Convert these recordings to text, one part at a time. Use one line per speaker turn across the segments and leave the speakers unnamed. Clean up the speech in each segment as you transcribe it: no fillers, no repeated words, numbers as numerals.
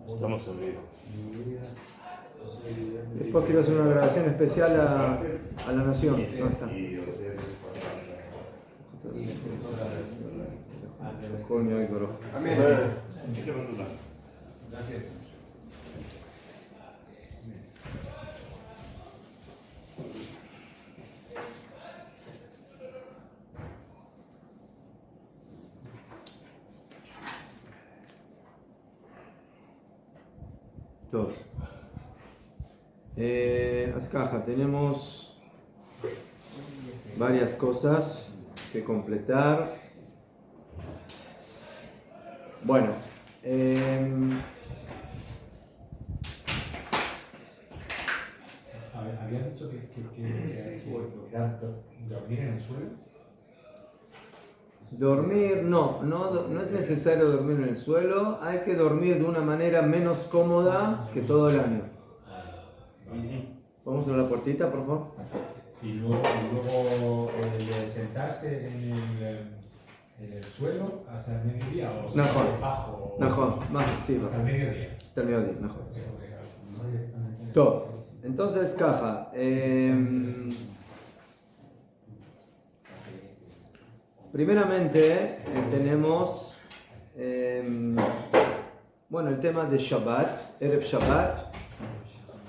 Estamos en vivo.
Después quiero hacer una grabación especial a la Nación. ¿Dónde está?
Amén. Gracias.
Todo. Caja, tenemos varias cosas que completar. Bueno,
había dicho que dormir en el suelo.
Dormir, no es necesario dormir en el suelo, hay que dormir de una manera menos cómoda que todo el año. Vamos a la puertita, por favor.
Y luego sentarse en el suelo hasta el mediodía o bajo.
Sí,
hasta el mediodía.
Hasta el mediodía, mejor. Todo. Entonces, caja. Primeramente tenemos el tema de Shabbat, Erev Shabbat.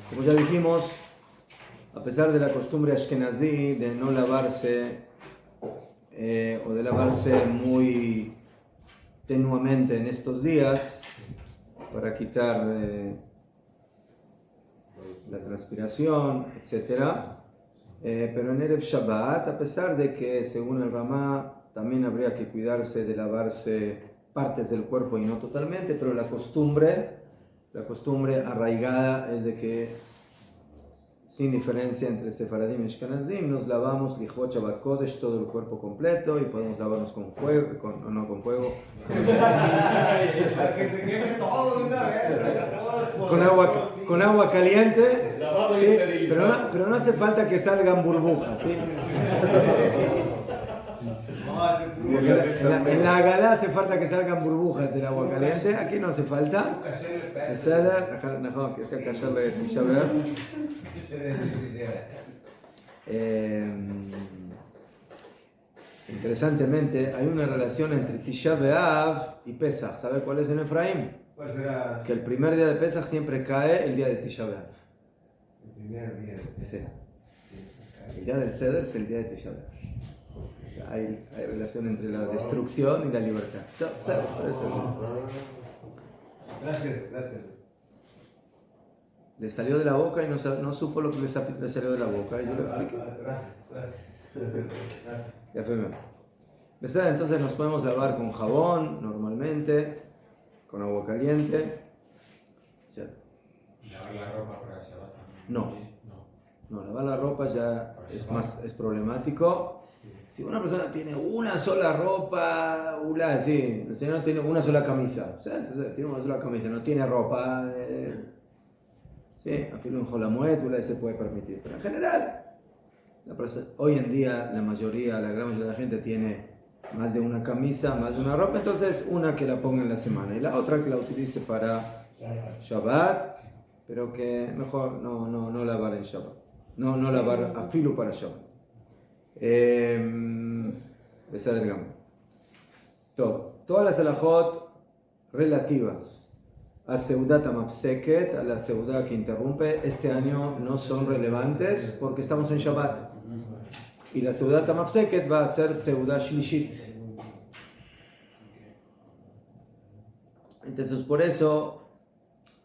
Como ya dijimos, a pesar de la costumbre ashkenazí de no lavarse o de lavarse muy tenuamente en estos días para quitar la transpiración, etc. Pero en Erev Shabbat, a pesar de que según el Ramá también habría que cuidarse de lavarse partes del cuerpo y no totalmente, pero la costumbre arraigada es de que, sin diferencia entre Sefaradim y Ashkenazim, nos lavamos Lichvot Shabbat Kodesh todo el cuerpo completo y podemos lavarnos con fuego, con agua caliente, ¿sí? Pero no hace falta que salgan burbujas, ¿sí? En la Agadá hace falta que salgan burbujas del agua caliente, aquí no hace falta. Que sea callar la Tisha B'Av. Interesantemente, hay una relación entre Tisha B'Av y Pesach. ¿Sabe cuál es en Efraín?
¿Cuál será?
Que el primer día de Pesach siempre cae el día de Tisha B'Av.
El primer día.
Sí. El día del Seder es el día de Tisha B'Av. O sea, hay relación entre la destrucción y la libertad.
Gracias.
Le salió de la boca y no supo lo que le salió de la boca. Y yo le expliqué.
Gracias.
Ya fue bien. Entonces nos podemos lavar con jabón normalmente, con agua caliente.
¿Y lavar la ropa para Shabbat también?
No, lavar la ropa ya es problemático. Si una persona tiene una sola ropa, el señor tiene una sola camisa, entonces tiene una sola camisa, no tiene ropa, afirma un jolamuet, se puede permitir. Pero en general, hoy en día la gran mayoría de la gente tiene más de una camisa, más de una ropa, entonces una que la ponga en la semana y la otra que la utilice para Shabbat, pero que mejor no lavar en Shabbat, no lavar a filo para Shabbat. Todas las alajot relativas a Seudat HaMafseket, a la Seudá que interrumpe, este año no son relevantes porque estamos en Shabbat. Y la Seudat HaMafseket va a ser Seudá Shlishit. Entonces, por eso,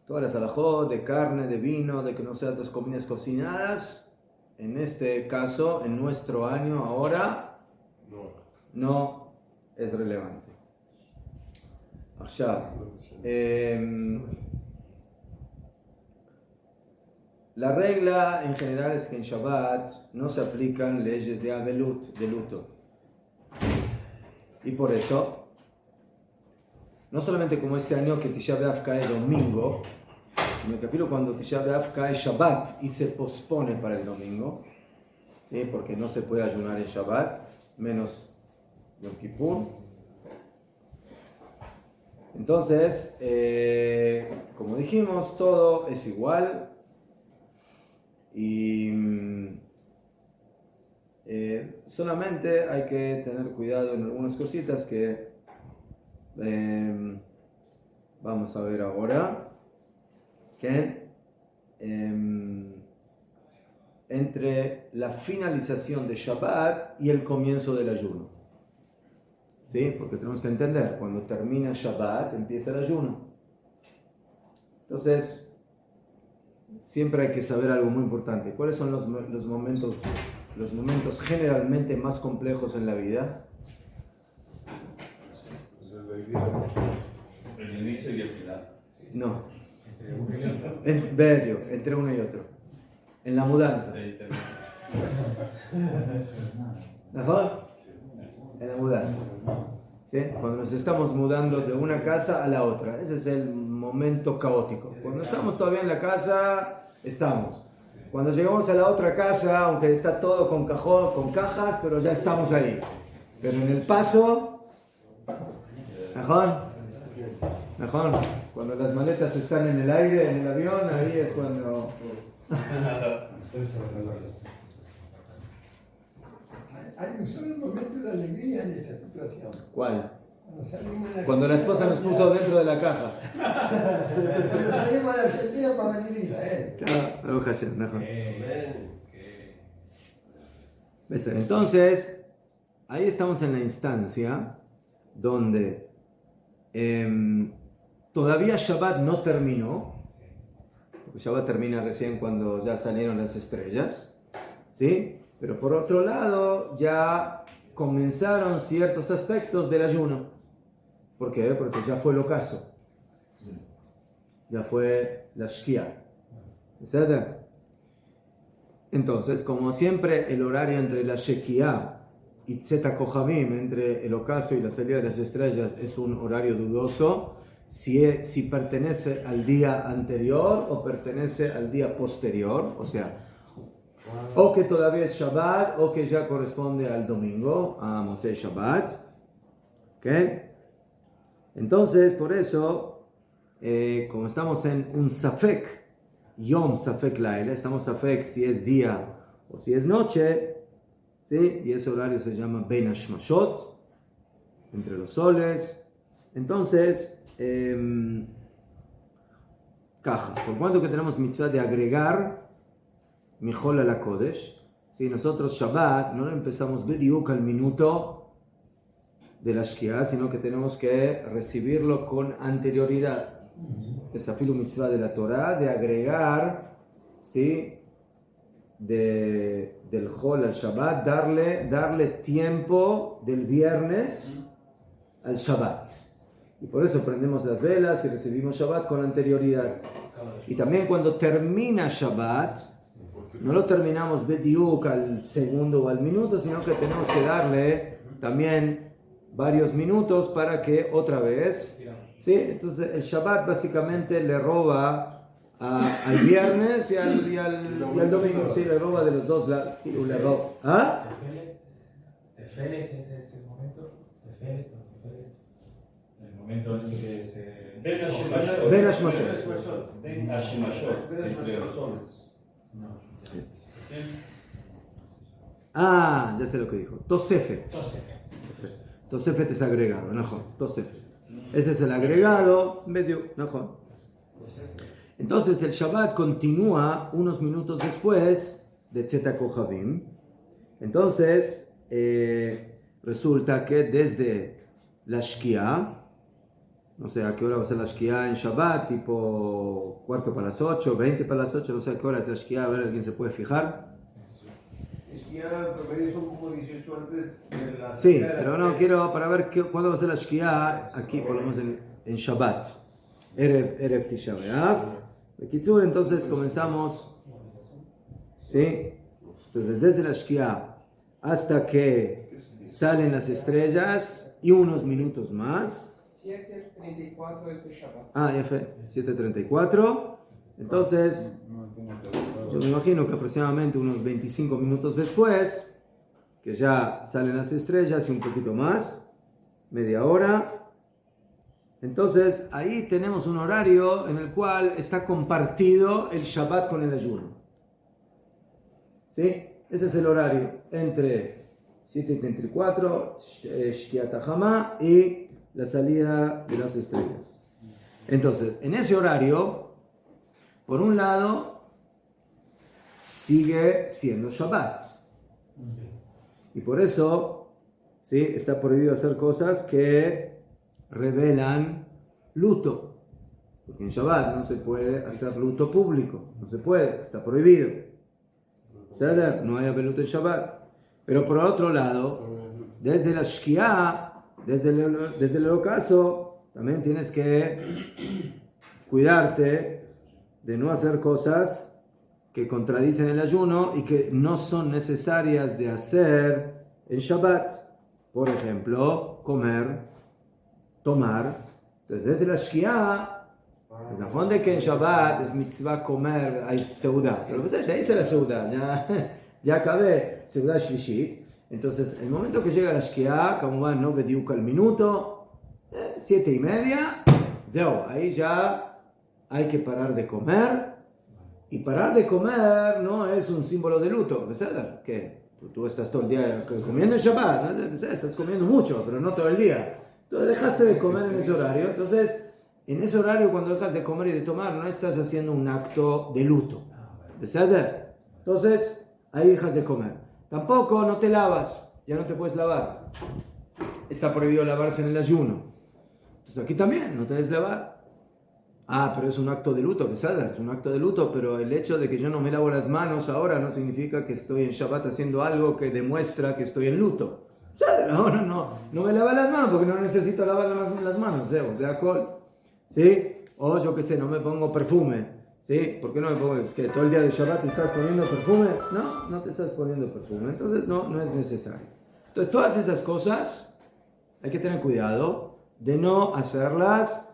todas las alajot de carne, de vino, de que no sean dos comidas cocinadas, en este caso, en nuestro año ahora, no es relevante. La regla en general es que en Shabbat no se aplican leyes de Avelut, de luto. Y por eso, no solamente como este año que Tisha B'Av cae domingo, sino que cuando Tisha B'Av cae Shabbat y se pospone para el domingo, ¿sí? Porque no se puede ayunar en Shabbat, menos Yom Kippur. Entonces, como dijimos, todo es igual y solamente hay que tener cuidado en algunas cositas que vamos a ver ahora, que entre la finalización de Shabbat y el comienzo del ayuno. ¿Sí? Porque tenemos que entender, cuando termina Shabbat, empieza el ayuno. Entonces, siempre hay que saber algo muy importante. ¿Cuáles son los momentos generalmente más complejos en la vida?
El inicio y el final.
No.
Entre uno y otro.
En medio, entre uno y otro. En la mudanza. ¿Mejor? En la mudanza. ¿Sí? Cuando nos estamos mudando de una casa a la otra. Ese es el momento caótico. Cuando estamos todavía en la casa, estamos. Cuando llegamos a la otra casa, aunque está todo con cajón, con cajas, pero ya estamos ahí. Pero en el paso, ¿mejor? Cuando las maletas están en el aire, en el avión, ahí es cuando...
Hay un solo momento de alegría en esta situación.
¿Cuál?
Cuando
la esposa nos puso dentro de la caja.
Cuando salimos a la Argentina para venir a Israel.
Claro, mejor. Entonces, ahí estamos en la instancia donde todavía Shabbat no terminó, porque Shabbat termina recién cuando ya salieron las estrellas, ¿sí? Pero por otro lado, ya comenzaron ciertos aspectos del ayuno. ¿Por qué? Porque ya fue el ocaso. Ya fue la Shkia. ¿Verdad? Entonces, como siempre, el horario entre la Shekia y Tzeta Kohavim, entre el ocaso y la salida de las estrellas, es un horario dudoso. Si pertenece al día anterior o pertenece al día posterior, o sea, o que todavía es Shabbat o que ya corresponde al domingo, a Motzei Shabbat. ¿Ok? Entonces, por eso, como estamos en un Safek, Yom Safek Laila, estamos Safek si es día o si es noche, ¿sí? Y ese horario se llama Ben Hashmashot, entre los soles. Entonces, caja, por cuanto que tenemos mitzvah de agregar Mijol a la Kodesh, ¿sí? Nosotros Shabbat no empezamos bediuk al minuto de la Shkia, sino que tenemos que recibirlo con anterioridad. Es afilu mitzvah de la Torah, de agregar, ¿sí? Del Hol al Shabbat, darle tiempo del viernes al Shabbat. Y por eso prendemos las velas y recibimos Shabbat con anterioridad. Y también cuando termina Shabbat, no lo terminamos bediuk al segundo o al minuto, sino que tenemos que darle también varios minutos para que otra vez, ¿sí? Entonces el Shabbat básicamente le roba al viernes y al domingo, ¿sí? Le roba de los dos lados. ¿Ah?
Tefelet es el momento. Tefelet. El momento este que se...
Ben Hashmashot.
Ben Hashmashot.
Entre los soles.
Ya sé lo que dijo. Tosefet. Tosefet es agregado, ¿no? Tosefet. Ese es el agregado, medio, ¿no? Entonces el Shabbat continúa unos minutos después de Tzeta Kohavim. Entonces resulta que desde la Shkia, no sé a qué hora va a ser la Shkia en Shabbat, tipo 7:45, 7:20, no sé a qué hora es la Shkia, a ver, ¿alguien se puede fijar?
Shkia en promedio son como 18 antes de la...
Sí, pero no, quiero para ver cuándo va a ser la Shkia aquí, por lo menos en Shabbat. Erev Tisha B'Av. Entonces comenzamos, ¿sí? Entonces desde la Shkia hasta que salen las estrellas y unos minutos más.
7:34 este Shabbat.
Ya fue, 7:34. Entonces, yo me imagino que aproximadamente unos 25 minutos después, que ya salen las estrellas y un poquito más, media hora, Entonces, ahí tenemos un horario en el cual está compartido el Shabbat con el ayuno. ¿Sí? Ese es el horario entre 7:34, Shkiat Hama y la salida de las estrellas. Entonces, en ese horario, por un lado, sigue siendo Shabbat. Y por eso, ¿sí?, está prohibido hacer cosas que revelan luto. Porque en Shabbat no se puede hacer luto público. No se puede, está prohibido. No hay luto en Shabbat. Pero por otro lado, desde la Shkia, desde el ocaso, también tienes que cuidarte de no hacer cosas que contradicen el ayuno y que no son necesarias de hacer en Shabbat. Por ejemplo, comer, tomar. Entonces, desde la Shkia, es la de que en Shabbat es mitzvah comer, hay seudá. Pero pues ya hice la seudá, ya acabé seudá shlishit. Entonces, el momento que llega la Shkia, como va, no bediuca el minuto, 7:30, ahí ya hay que parar de comer. Y parar de comer no es un símbolo de luto, ¿verdad? Que tú estás todo el día comiendo en Shabbat, ¿no? Estás comiendo mucho, pero no todo el día. Entonces dejaste de comer en ese horario. Entonces, en ese horario, cuando dejas de comer y de tomar, no estás haciendo un acto de luto, ¿verdad? Entonces, ahí dejas de comer. Tampoco no te lavas, ya no te puedes lavar. Está prohibido lavarse en el ayuno. Entonces aquí también, no te debes lavar. Pero es un acto de luto, ¿verdad? Es un acto de luto, pero el hecho de que yo no me lavo las manos ahora no significa que estoy en Shabbat haciendo algo que demuestra que estoy en luto. Ahora no me lavo las manos porque no necesito lavar las manos, o sea, ¿sí? O yo qué sé, no me pongo perfume, ¿sí? ¿Por qué no me pongo? ¿Es que todo el día de Shabbat te estás poniendo perfume? No te estás poniendo perfume, entonces no es necesario. Entonces todas esas cosas hay que tener cuidado de no hacerlas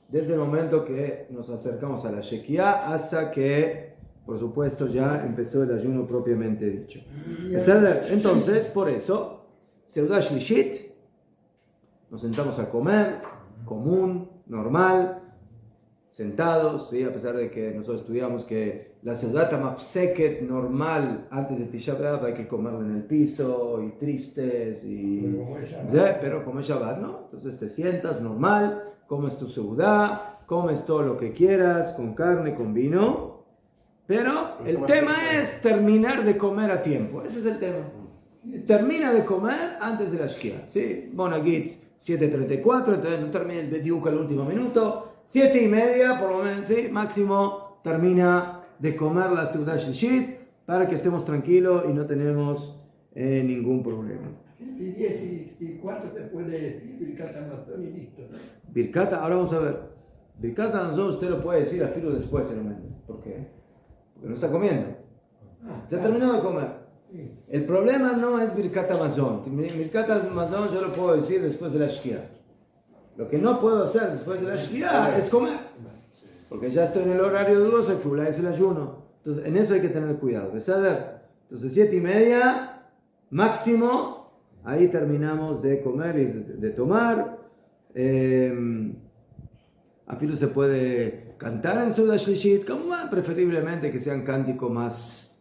desde el momento que nos acercamos a la Shekiah hasta que, por supuesto, ya empezó el ayuno propiamente dicho. Entonces, por eso, Seudá Shlishit, nos sentamos a comer, común, normal, sentados, ¿sí? A pesar de que nosotros estudiamos que la Seudat Mafseket normal antes de Tisha B'Av hay que comerla en el piso y tristes, pero como es Shabbat, ¿no? Entonces te sientas normal, comes tu seudá, comes todo lo que quieras, con carne, con vino, pero el tema es terminar de comer a tiempo. Ese es el tema. Termina de comer antes de la Shkia, ¿sí? Bonagit 7:34, entonces no termines bediuk al último minuto. 7:30, por lo menos, ¿sí? Máximo, termina de comer la seudá shlishit para que estemos tranquilos y no tenemos ningún problema.
10 y cuánto se puede decir Birkat Hamazon y listo, ¿no?
Birkat, ahora vamos a ver. Birkat Hamazon usted lo puede decir a filo después en el momento. ¿Por qué? Porque no está comiendo. Ya terminó de comer.
Sí.
El problema no es Birkat Hamazon. Birkat Hamazon yo lo puedo decir después de la Shkia. Lo que no puedo hacer después de la Shkia es comer. Porque ya estoy en el horario dudoso, que es el ayuno. Entonces, en eso hay que tener cuidado. Entonces, 7:30, máximo. Ahí terminamos de comer y de tomar. Afilo se puede cantar en Seudá Shlishit, preferiblemente que sean cánticos más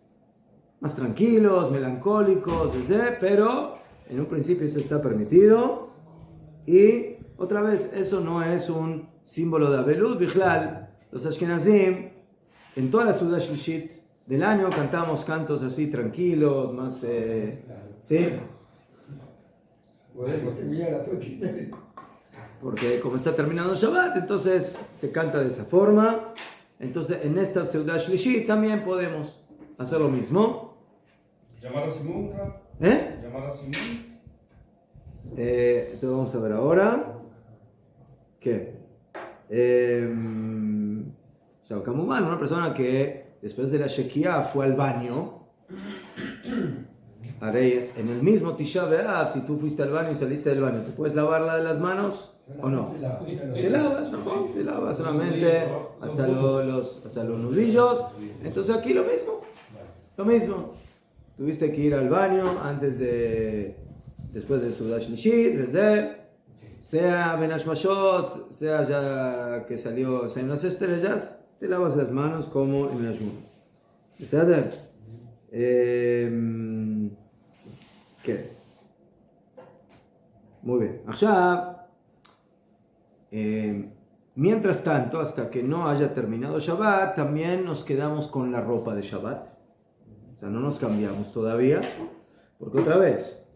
tranquilos, melancólicos, pero en un principio eso está permitido. Y otra vez, eso no es un símbolo de Abelut. Bichlal, los Ashkenazim, en toda la Seudá Shlishit del año cantamos cantos así tranquilos, más... ¿sí?
Podemos terminar a las 8:30.
Porque como está terminando Shabbat, entonces se canta de esa forma. Entonces en esta Seudá Shlishit también podemos hacer lo mismo.
¿Llamar a Simón? ¿Llamar a Simón?
Entonces vamos a ver ahora. ¿Qué? Kamumán, una persona que después de la Shekiah fue al baño. En el mismo Tisha B'Av, si tú fuiste al baño y saliste del baño, ¿te puedes lavar las manos o no? Te lavas, ¿no? Te lavas solamente hasta los nudillos. Entonces aquí lo mismo. Tuviste que ir al baño después de Seudá Shlishit, sea Ben Hashmashot, sea ya que salió en las estrellas, te lavas las manos como en el ayuno. ¿Está? ¿Qué? Muy bien. Ahora, mientras tanto, hasta que no haya terminado Shabbat, también nos quedamos con la ropa de Shabbat. O sea, no nos cambiamos todavía, porque otra vez,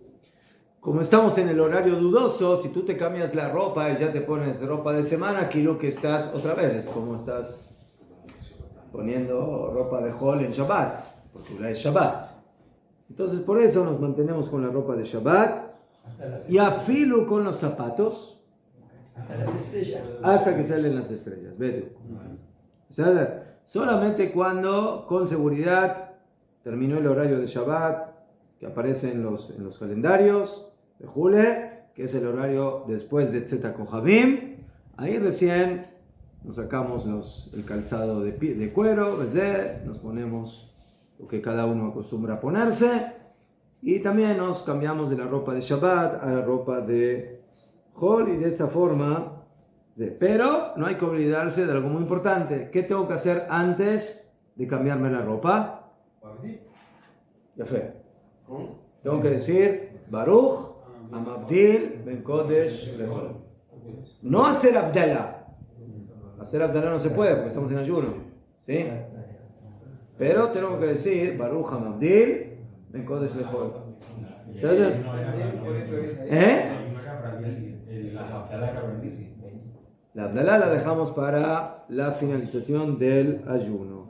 como estamos en el horario dudoso, si tú te cambias la ropa y ya te pones ropa de semana, aquí lo que estás otra vez, como estás poniendo ropa de Hol en Shabbat, porque ya es Shabbat. Entonces por eso nos mantenemos con la ropa de Shabbat y afilo con los zapatos hasta que salen las estrellas. Vete. Solamente cuando con seguridad terminó el horario de Shabbat, que aparece en los calendarios de Jule, que es el horario después de Tzeta Kohabim, ahí recién nos sacamos el calzado de cuero, nos ponemos lo que cada uno acostumbra a ponerse, y también nos cambiamos de la ropa de Shabbat a la ropa de Jol, y de esa forma, pero no hay que olvidarse de algo muy importante. ¿Qué tengo que hacer antes de cambiarme la ropa? Ya fue. Tengo que decir Baruch Hamavdil Ben Kodesh Lechol. No hacer Abdalá. Hacer Abdalá no se puede porque estamos en ayuno, ¿sí? Pero tengo que decir Baruch Hamavdil Ben Kodesh Lechol. La Abdalá la dejamos para la finalización del ayuno.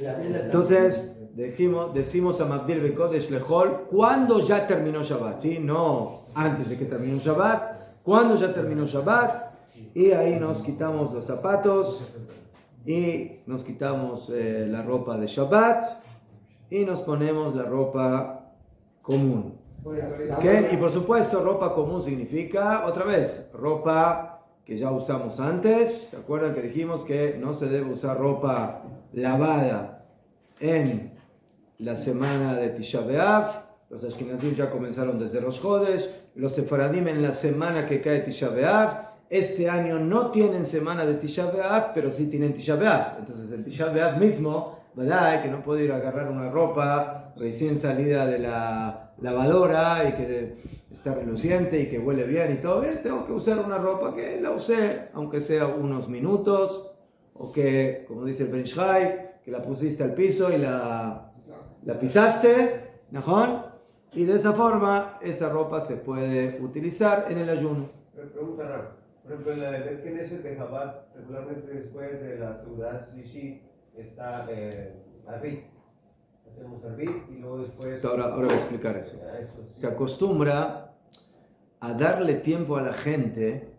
Entonces decimos a Mabdil Bekodesh Lechol cuando ya terminó Shabbat, ¿sí? No antes de que terminó Shabbat, cuando ya terminó Shabbat, y ahí nos quitamos los zapatos y nos quitamos la ropa de Shabbat y nos ponemos la ropa común. ¿Okay? Y por supuesto, ropa común significa, otra vez, ropa que ya usamos antes. ¿Se acuerdan que dijimos que no se debe usar ropa lavada en la semana de Tisha B'Av? Los Ashkenazim ya comenzaron desde Rosh Chodesh, los Sefaradim en la semana que cae Tisha B'Av. Este año no tienen semana de Tisha B'Av, pero sí tienen Tisha B'Av. Entonces el Tisha B'Av mismo, ¿verdad? Que no puedo ir a agarrar una ropa recién salida de la lavadora y que está reluciente y que huele bien y todo bien. Tengo que usar una ropa que la usé, aunque sea unos minutos, o que, como dice el Ben Shai, que la pusiste al piso y la pisaste, ¿no? Y de esa forma esa ropa se puede utilizar en el ayuno.
Pregunta rara. Por ejemplo, en la del Knesset de Chabad, regularmente después de la Seudat Shlishi está Arbit. Hacemos Arbit y luego después...
Ahora voy a explicar eso. Se acostumbra a darle tiempo a la gente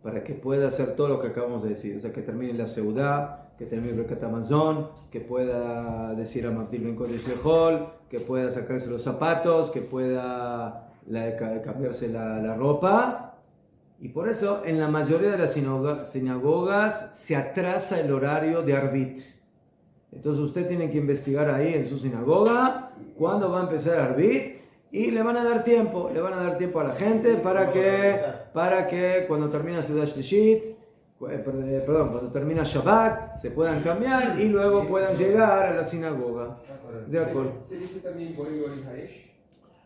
para que pueda hacer todo lo que acabamos de decir. O sea, que termine la Seudá, que termine el Birkat Hamazon, que pueda decir a Mabdil Ben Kodesh Lechol, que pueda sacarse los zapatos, que pueda cambiarse la ropa. Y por eso en la mayoría de las sinagogas se atrasa el horario de Arbit. Entonces usted tiene que investigar ahí en su sinagoga cuándo va a empezar Arbit y le van a dar tiempo a la gente para que cuando termina Seudat Shlishit, cuando termina Shabbat, se puedan cambiar y luego puedan llegar a la sinagoga. ¿De acuerdo?
¿Se dice también Boring Haresh?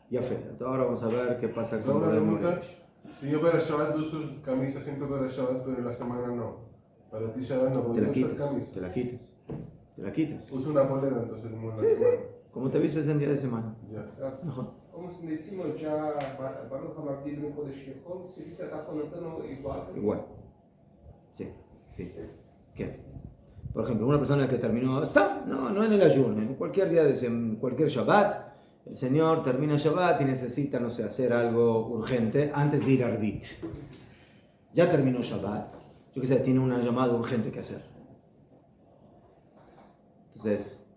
Ya fue. Ahora vamos a ver qué pasa con
Una
el
pregunta. Si yo para Shabbat uso camisa siempre para Shabbat, pero en la semana no. Para ti Shabbat no
Te la
podría usar
quitas,
camisa.
te la quitas.
Uso una polera entonces como en la
Sí,
semana.
Como te vistes en día de semana.
Ya.
Como decimos ya, Baruch Hamavdil Ben Kodesh Lechol, se dice Atajonatano igual.
Igual. Sí. ¿Qué? Por ejemplo, una persona que terminó, no en el ayuno, en cualquier día, en cualquier Shabbat, el señor termina Shabbat y necesita, no sé, hacer algo urgente antes de ir a Arbit. Ya terminó Shabbat, yo qué sé, tiene una llamada urgente que hacer. Entonces,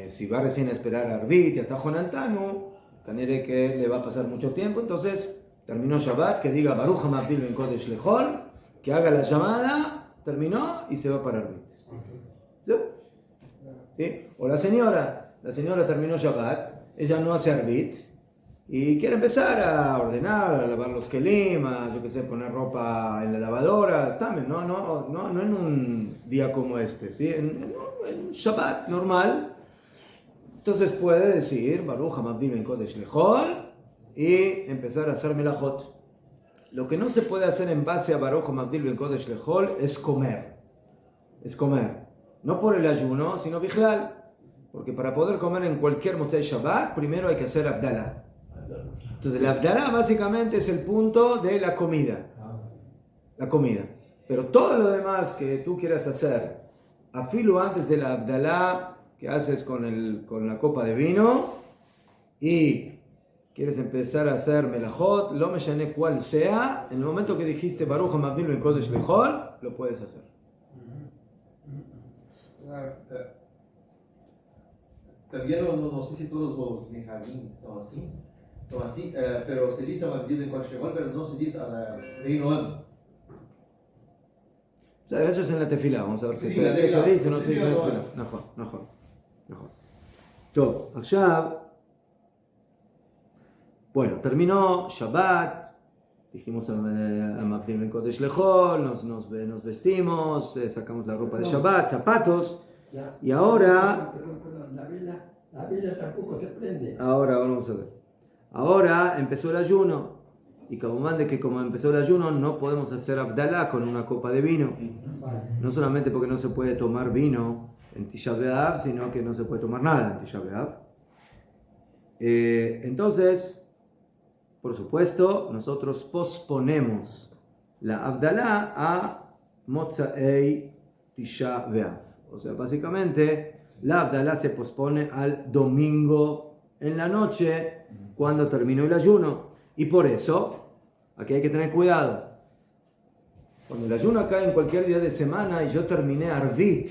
si va recién a esperar a Arbit y a Tajonantanu, canere que le va a pasar mucho tiempo, entonces terminó Shabbat, que diga Baruch Hamavdil Ben Kodesh Lechol, que haga la llamada, terminó y se va para Arbit. ¿Sí? O la señora terminó Shabbat, ella no hace Arbit, y quiere empezar a ordenar, a lavar los kelim, yo qué sé, poner ropa en la lavadora, está bien, no en un día como este, ¿sí? En un Shabbat normal. Entonces puede decir Baruch Hamavdil Ben Kodesh Lechol y empezar a hacer melajot. Lo que no se puede hacer en base a Baruch Hamavdil Ben Kodesh Lechol es comer. Es comer. No por el ayuno, sino bichlal. Porque para poder comer en cualquier Motzei Shabbat, primero hay que hacer Abdalá. Entonces, la Abdalá básicamente es el punto de la comida. La comida. Pero todo lo demás que tú quieras hacer, a filo antes de la Abdalá, que haces con la copa de vino, y quieres empezar a hacer melajot, lo me llané cual sea, en el momento que dijiste Baruch Hamavdil Ben Kodesh Lechol, lo puedes hacer.
También no sé si todos los Benjamín son así, pero se dice Hamavdil Ben Kodesh Lechol, pero no se dice a la Rey Noam.
O sea, eso es en la tefila, vamos a ver
Sí,
qué
la
se
tefila.
dice, no se
Sí,
dice en la
no,
tefila. נכון. טוב, עכשיו, bueno, terminó Shabbat, dijimos a Hamavdil Ben Kodesh Lechol, nos vestimos, sacamos la ropa de Shabbat, zapatos, y ahora,
Perdón, la vela tampoco se prende.
ahora vamos a ver, ahora empezó el ayuno, y como empezó el ayuno, no podemos hacer Abdalá con una copa de vino, no solamente porque no se puede tomar vino en Tisha B'Av, sino que no se puede tomar nada en Tisha B'Av. Entonces, por supuesto, nosotros posponemos la Abdalá a Motzei Tisha B'Av. O sea, básicamente, la Abdalá se pospone al domingo en la noche, cuando terminó el ayuno. Y por eso, aquí hay que tener cuidado. Cuando el ayuno cae en cualquier día de semana y yo terminé Arvit,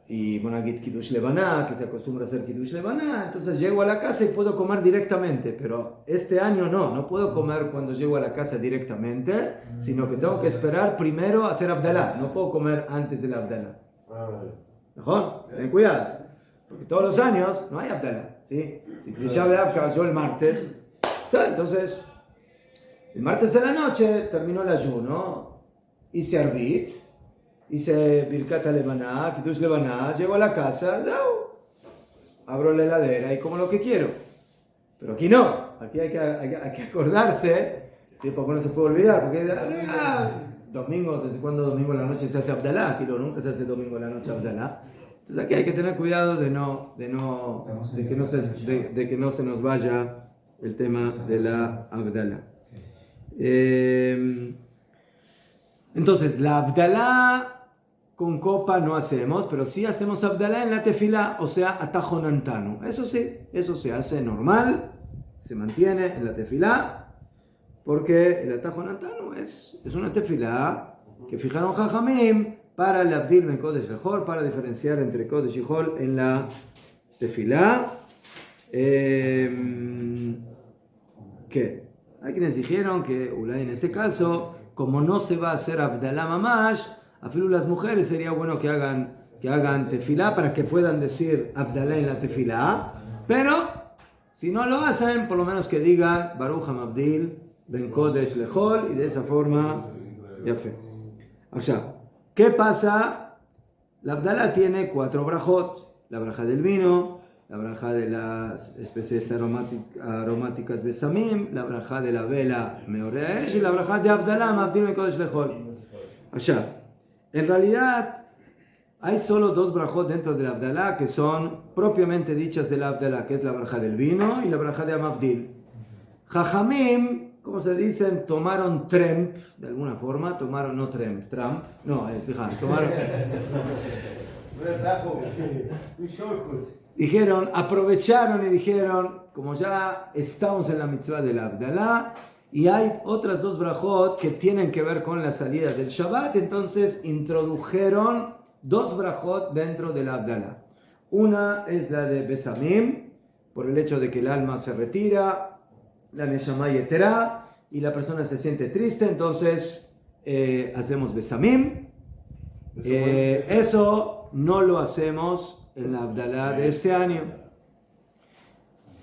y bueno, aquí Kiddush Levaná, que se acostumbra a hacer Kiddush Levaná, entonces llego a la casa y puedo comer directamente, pero este año no puedo comer cuando llego a la casa directamente, sino que tengo que esperar primero a hacer Abdalá, no puedo comer antes del Abdalá. ¿Mejor? Ten cuidado, porque todos los años no hay Abdalá, ¿sí? Si Tisha B'Av cayó el martes, ¿sabes? Entonces, el martes de la noche terminó el ayuno, hice Arvit, hice Birkat Levaná, Kiddush Levaná, llego a la casa, abro la heladera y como lo que quiero. Pero aquí no, aquí hay que acordarse, ¿sí? Porque no se puede olvidar, porque domingo, ¿desde cuándo domingo en la noche se hace Abdalá? Aquí nunca se hace domingo en la noche Abdalá. Entonces aquí hay que tener cuidado de que no se nos vaya el tema de la Abdalá. Entonces, la Abdalá con copa no hacemos, pero sí hacemos Abdalá en la tefilá, o sea, atajonantano. Eso sí, eso se hace normal, se mantiene en la tefilá, porque el atajonantano es una tefilá que fijaron Jajamim para el Abdil Ben Kodesh Lechol, para diferenciar entre Kodesh y Hol en la tefilá. ¿Qué? Hay quienes dijeron que Ulay en este caso, como no se va a hacer Abdalá Mamash, a filo las mujeres sería bueno que hagan tefilá para que puedan decir Abdalá en la tefilá, pero si no lo hacen, por lo menos que digan Baruch Hamavdil Ben Kodesh Lechol, y de esa forma ya fe. O sea, ¿qué pasa? La Abdalá tiene 4 brajot: la braja del vino, la braja de las especies aromáticas besamim, la braja de la vela meoresh y la braja de Abdalá Hamavdil Ben Kodesh Lechol. O sea, en realidad hay solo 2 brajot dentro de la Abdalá que son propiamente dichas de la Abdalá, que es la braja del vino y la braja de Hamavdil. Jajamim, como se dicen, tomaron tremp, de alguna forma, tomaron aprovecharon y dijeron, como ya estamos en la mitzvah de la Abdalá, y hay otras 2 brajot que tienen que ver con la salida del Shabbat, entonces introdujeron 2 brajot dentro de la Abdalá. Una es la de Besamim, por el hecho de que el alma se retira, la Neshama Yeterá, y la persona se siente triste, entonces hacemos Besamim. Eso no lo hacemos en la Abdalá de este año.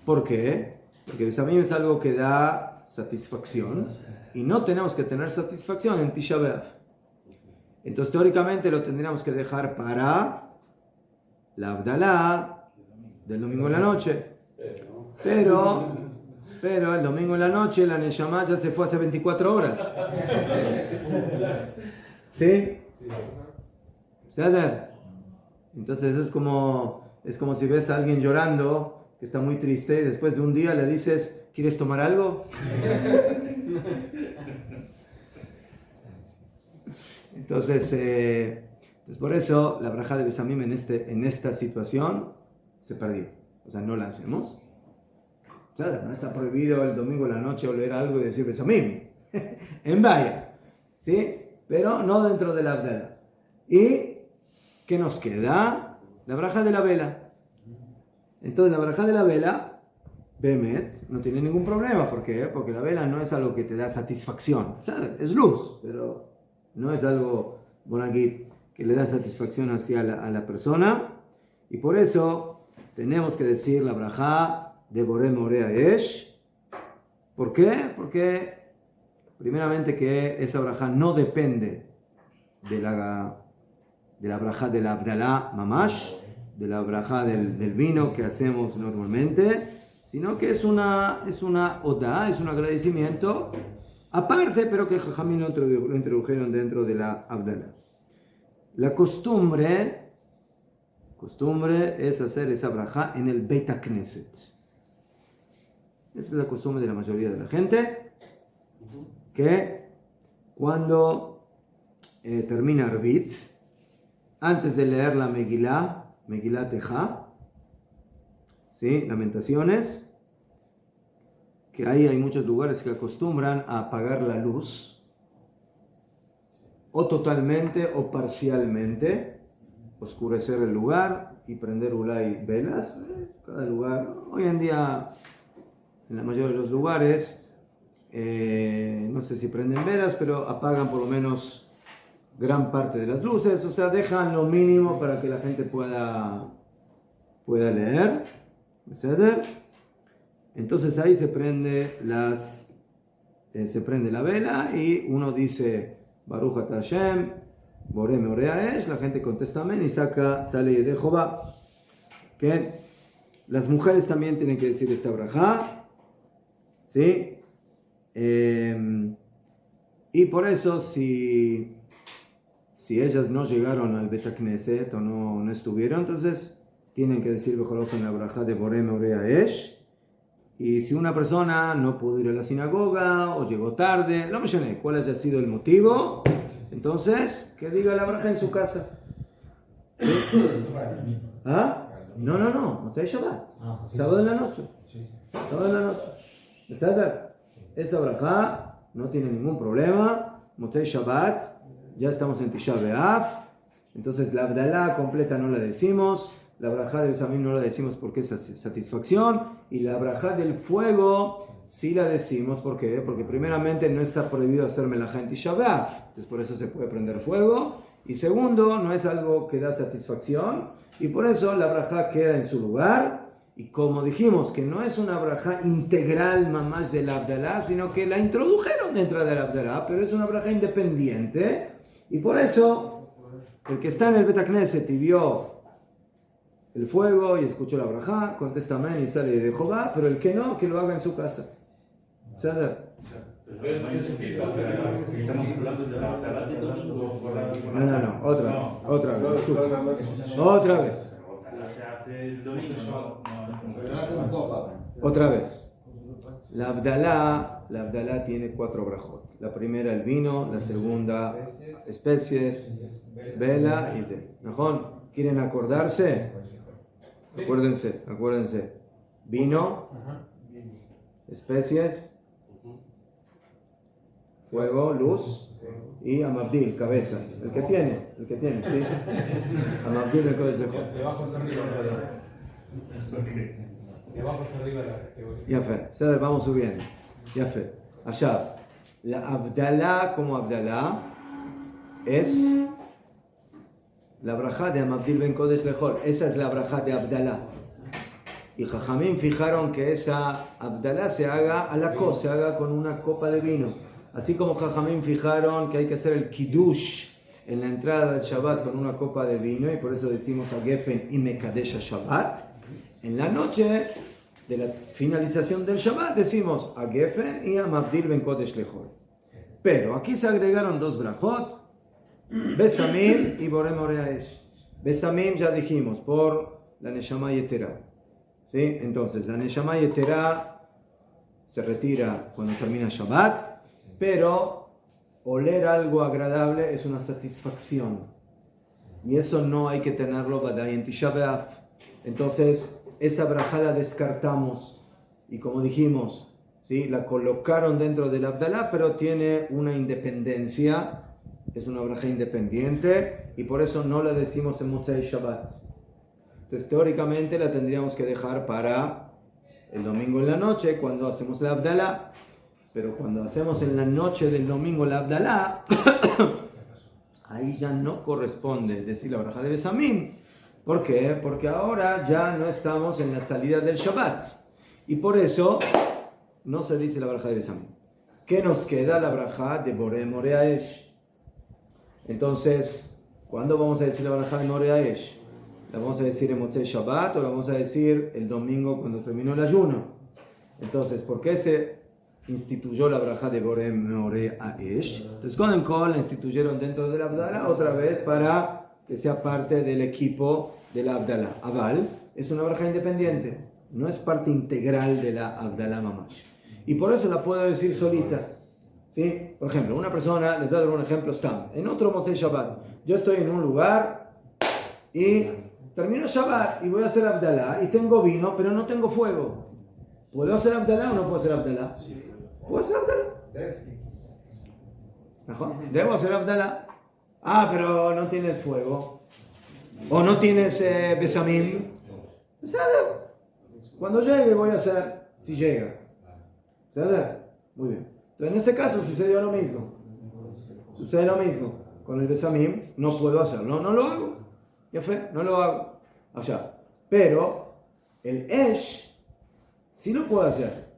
¿Por qué? Porque Besamim es algo que da satisfacción y no tenemos que tener satisfacción en Tisha B'Av. Entonces teóricamente lo tendríamos que dejar para la Abdalá del domingo en la noche. Pero el domingo en la noche la Neshama ya se fue hace 24 horas. ¿Sí? ¿Sader? Entonces es como si ves a alguien llorando, que está muy triste, y después de un día le dices, ¿quieres tomar algo? Entonces por eso la braja de Besamim en esta situación se perdió. O sea, no la hacemos. Claro, no está prohibido el domingo en la noche oler algo y decir Besamim. En vaya. ¿Sí? Pero no dentro de la Abdalá. ¿Y qué nos queda? La braja de la vela. Entonces la braja de la vela, Bemet, no tiene ningún problema. ¿Por qué? Porque la vela no es algo que te da satisfacción. O sea, es luz, pero no es algo, bueno, aquí, que le da satisfacción hacia a la persona. Y por eso tenemos que decir la braja de Boré Morea Esh. ¿Por qué? Porque primeramente que esa braja no depende de la braja de la Abdalá Mamash, de la braja del vino que hacemos normalmente, sino que es una odá, es un agradecimiento aparte, pero que Jajamín lo introdujeron dentro de la Abdalá. La costumbre es hacer esa braja en el Beit HaKnesset. Esa es la costumbre de la mayoría de la gente, que cuando termina Arvit, antes de leer la Megilá Tejá, ¿sí? Lamentaciones, que ahí hay muchos lugares que acostumbran a apagar la luz, o totalmente o parcialmente, oscurecer el lugar y prender ulay velas. Cada lugar, hoy en día, en la mayoría de los lugares, no sé si prenden velas, pero apagan por lo menos gran parte de las luces, o sea, dejan lo mínimo para que la gente pueda leer. Entonces ahí se prende la vela y uno dice Baruch Ata Hashem, Boré Meorea Esh, la gente contesta amén y sale de Jehová. ¿Okay? Las mujeres también tienen que decir esta brajá, ¿sí? Y por eso si ellas no llegaron al Bet HaKnesset o no estuvieron, entonces tienen que decir en la brajá de Boré Meorea Esh. Y si una persona no pudo ir a la sinagoga o llegó tarde, no me sé cuál haya sido el motivo, entonces que diga la braja en su casa. ¿Ah? No, Motzei Shabbat. Sábado en la noche. Sábado en la noche. Esa braja no tiene ningún problema. Motzei Shabbat, ya estamos en Tisha B'Av, entonces la Abdalá completa no la decimos. La braja del Besamim no la decimos porque es satisfacción. Y la braja del fuego sí la decimos. ¿Por qué? Porque primeramente no está prohibido hacer melajá en Tisha B'Av. Entonces por eso se puede prender fuego. Y segundo, no es algo que da satisfacción. Y por eso la braja queda en su lugar. Y como dijimos que no es una braja integral mamás de la Abdalá, sino que la introdujeron dentro de la Abdalá, pero es una braja independiente. Y por eso el que está en el Bet HaKnesset y vio el fuego y escuchó la brajá, contesta amén y sale de Jehová, pero el que no, que lo haga en su casa. ¿Sabe?
Estamos hablando de la Abdalá de domingo.
No, otra vez. Escucha. Otra vez.
Se hace el domingo.
Otra vez. La Abdalá tiene 4 brajot. La primera el vino, la segunda especies, vela y ze. ¿No? ¿Quieren acordarse? Acuérdense. Vino, especies, fuego, luz y Amabdil, cabeza. El que tiene, ¿sí? Amabdil, el código de Jod.
De abajo hacia arriba. De abajo hacia arriba la categoría.
Ya fe. Vamos subiendo. Ya fe. Allá. La Abdalá como Abdalá es la brajá de Amabdil ben Kodesh Lechol. Esa es la brajá de Abdalá. Y Jajamín fijaron que esa Abdalá se haga a la kos, se haga con una copa de vino. Así como Jajamín fijaron que hay que hacer el Kiddush en la entrada del Shabbat con una copa de vino, y por eso decimos a Gefen y Mekadesh Shabbat. En la noche de la finalización del Shabbat decimos a Gefen y a Mabdil Ben Kodesh Lechol. Pero aquí se agregaron dos brajot, Besamim y Boré Moreaesh. Besamim ya dijimos, por la Neshama Yetera. ¿Sí? Entonces, la Neshama Yetera se retira cuando termina Shabbat, pero oler algo agradable es una satisfacción. Y eso no hay que tenerlo Badai en Tisha B'Av. Entonces, esa braja la descartamos. Y como dijimos, ¿sí? La colocaron dentro del Abdalá, pero tiene una independencia. Es una braja independiente y por eso no la decimos en Motzei Shabbat. Entonces, teóricamente la tendríamos que dejar para el domingo en la noche, cuando hacemos la Abdalá. Pero cuando hacemos en la noche del domingo la Abdalá, ahí ya no corresponde decir la braja de Besamim. ¿Por qué? Porque ahora ya no estamos en la salida del Shabbat. Y por eso no se dice la braja de Besamim. ¿Qué nos queda? La braja de Boré Moreaesh. Entonces, ¿cuándo vamos a decir la braja de Moreaesh? ¿La vamos a decir en Motzei Shabbat o la vamos a decir el domingo cuando terminó el ayuno? Entonces, ¿por qué se instituyó la braja de Boré Moreaesh? Entonces, con el Kol la instituyeron dentro de la Abdalá otra vez para que sea parte del equipo de la Abdalá. Aval es una braja independiente, no es parte integral de la Abdalá Mamash. Y por eso la puedo decir solita. ¿Sí? Por ejemplo, una persona, les voy a dar un ejemplo, en otro Motzei Shabbat, yo estoy en un lugar y termino Shabbat y voy a hacer Abdalá y tengo vino, pero no tengo fuego. ¿Puedo hacer Abdalá o no puedo hacer Abdalá? ¿Puedo hacer Abdalá? ¿Debo hacer Abdalá? Ah, pero no tienes fuego. O no tienes Besamim. Cuando llegue voy a hacer, si llega. ¿Sabes? Muy bien. Entonces, en este caso sucedió lo mismo. Sucede lo mismo. Con el Besamim no puedo hacerlo. No lo hago. Ya fue, no lo hago. Allá. Pero el Esh sí lo puedo hacer.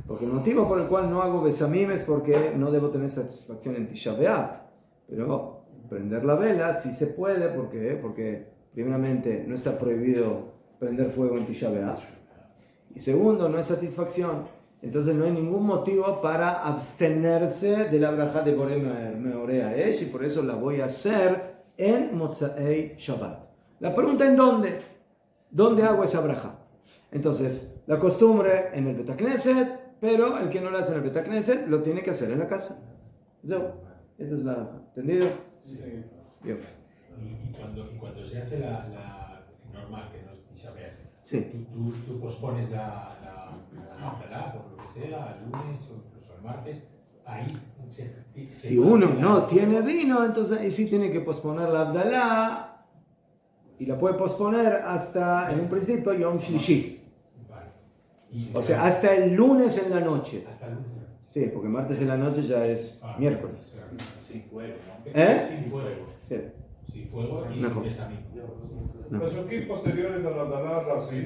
Porque el motivo por el cual no hago Besamim es porque no debo tener satisfacción en Tisha B'Av. Pero prender la vela sí se puede. ¿Por qué? Porque primeramente no está prohibido prender fuego en Tisha B'Av. Y segundo, no es satisfacción. Entonces no hay ningún motivo para abstenerse de la braja de Boré Moreaesh y por eso la voy a hacer en Motzei Shabbat. La pregunta ¿en dónde? ¿Dónde hago esa braja? Entonces, la costumbre en el Bet HaKnesset, pero el que no la hace en el Bet HaKnesset lo tiene que hacer en la casa. Esa es la braja. ¿Entendido?
Sí.
Bien.
Y cuando se hace la normal, que no es Tisha B'Av,
Sí.
tú pospones la Abdalá, por lo que sea, el lunes o incluso el martes, ahí
si uno no tiene vino, entonces ahí sí tiene que posponer la Abdalá y la puede posponer hasta, en un principio, Yom Shlishi.
Vale.
O sea, hasta el lunes en la noche.
Hasta el lunes.
Sí, porque martes en la noche ya es miércoles.
Sin fuego, ¿no?
Sin
fuego.
Sí.
Sin fuego y
Mejor.
sin Besamim.
No.
Los equipos posteriores a la Abdalá, sí.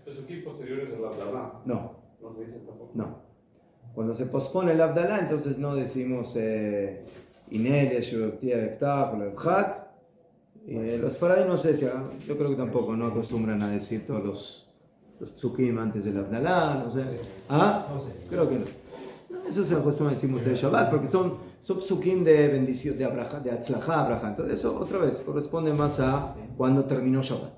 Los equipos posteriores a la Abdalá.
No.
No se dicen tampoco.
No. Cuando se pospone el Abdalá, entonces no decimos Inede, Shuruktia, Eftach o Levchat. Los faraday no sé si, yo creo que tampoco, no acostumbran a decir todos los psukim antes del Abdalá, no sé. ¿Ah?
No sé.
Creo que no. Eso se acostumbra a decir Motzei Shabbat, porque son psukim de bendición, de abraja, de atzlajá, abraja. Entonces eso, otra vez, corresponde más a cuando terminó Shabbat.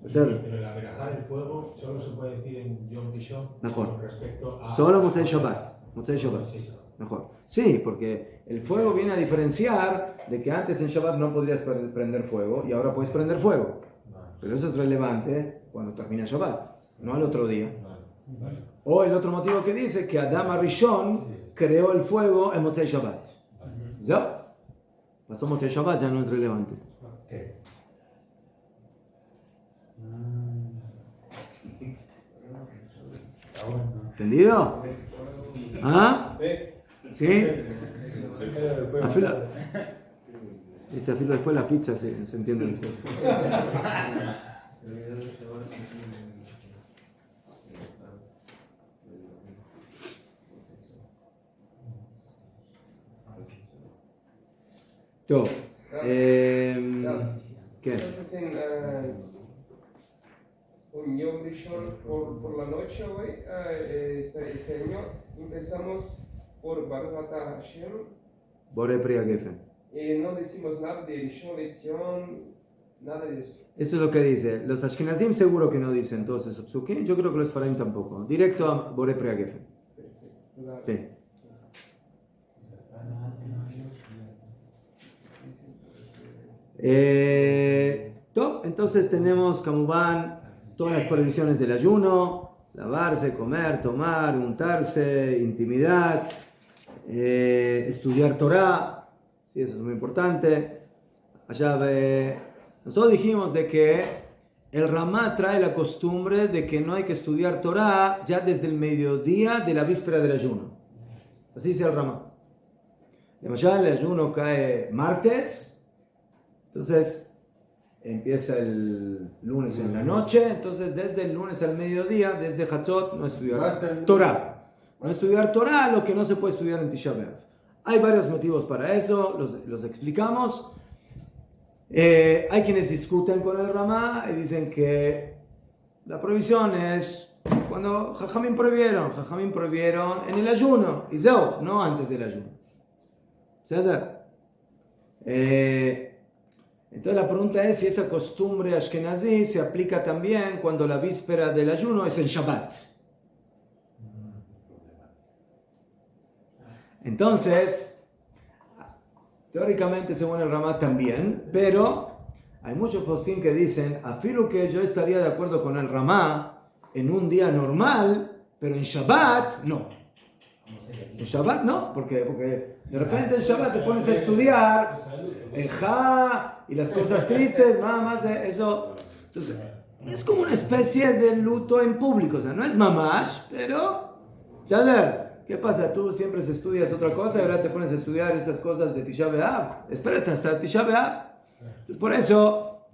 Pero la verajá del fuego solo se puede decir en Yom Rishon
Mejor.
con respecto a...
Solo Motzei Shabbat. Motzei Shabbat. Mejor. Sí, porque el fuego viene a diferenciar de que antes en Shabbat no podrías prender fuego y ahora puedes prender fuego. Pero eso es relevante cuando termina Shabbat, no al otro día. O el otro motivo que dice que Adam Rishon creó el fuego en Motzei Shabbat. ¿Ya? Pasó Motzei Shabbat, ya no es relevante. ¿Entendido? ¿Ah? ¿Sí? Afilo después la pizza se entiende después. ¿Qué?
Entonces, un Yom Rishon por la noche hoy, este año, empezamos por Baruch Atah Hashem.
Bore Priya Geffen.
No decimos nada de Rishon Lezion, nada de eso.
Eso es lo que dice. Los Ashkenazim seguro que no dicen todos esos psukim. Yo creo que los Faraim tampoco. Directo a Bore Priya Geffen.
Perfecto.
Sí. Entonces tenemos Kamubán todas las prohibiciones del ayuno: lavarse, comer, tomar, untarse, intimidad, estudiar Torah. Sí, eso es muy importante. Nosotros dijimos de que el Ramá trae la costumbre de que no hay que estudiar Torah ya desde el mediodía de la víspera del ayuno. Así dice el Ramá. El ayuno cae martes, entonces empieza el lunes en la noche, entonces desde el lunes al mediodía, desde Hatzot, no estudiar Torah. No estudiar Torah, lo que no se puede estudiar en Tisha B'Av. Hay varios motivos para eso, los explicamos. Hay quienes discuten con el Ramá y dicen que la prohibición es cuando Jajamín prohibieron en el ayuno, y no antes del ayuno. ¿Cierto? Entonces la pregunta es si esa costumbre ashkenazí se aplica también cuando la víspera del ayuno es el Shabbat. Entonces, teóricamente según el Ramá también, pero hay muchos poskim que dicen, afirmo que yo estaría de acuerdo con el Ramá en un día normal, pero en Shabbat no. En Shabbat no, porque de repente en Shabbat te pones a estudiar Ejá y las cosas tristes, más de eso. Entonces, es como una especie de luto en público, o sea, no es mamash, pero, ¿sabes? ¿Qué pasa? Tú siempre estudias otra cosa y ahora te pones a estudiar esas cosas de Tisha B'Av. Espérate hasta Tisha B'Av. Entonces, por eso,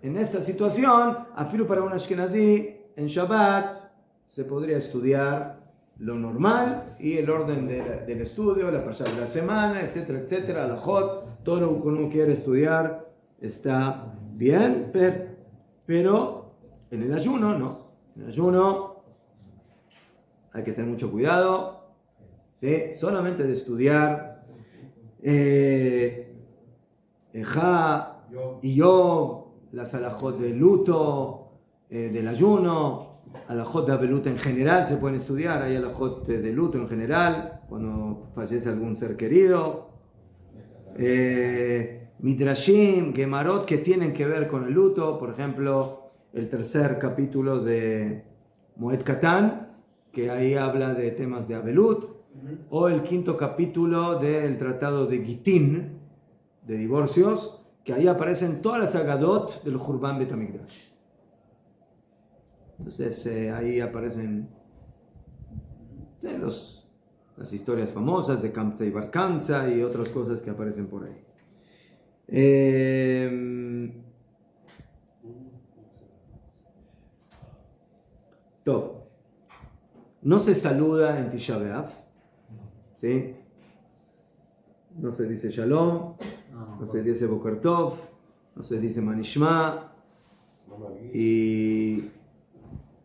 en esta situación, afilo para un Ashkenazí, en Shabbat se podría estudiar lo normal y el orden del estudio, la parasha de la semana, etcétera, etcétera, la hot, todo lo que uno quiere estudiar está bien, pero en el ayuno no. En el ayuno hay que tener mucho cuidado. ¿Sí? Solamente de estudiar Ejá y Yov, las alajot del luto, del ayuno, alajot de Avelut en general se pueden estudiar, hay alajot de luto en general, cuando fallece algún ser querido, Midrashim, Gemarot que tienen que ver con el luto, por ejemplo, el tercer capítulo de Moed Katan, que ahí habla de temas de Avelut, o el quinto capítulo del tratado de Gitín, de divorcios, que ahí aparecen todas las agadot del Jurban Bet HaMikdash. Entonces ahí aparecen las historias famosas de Kamsa y Bar Kamsa y otras cosas que aparecen por ahí. No se saluda en Tisha B'Av, ¿sí? No se dice Shalom, no se dice Boker Tov, no se dice Manishma, y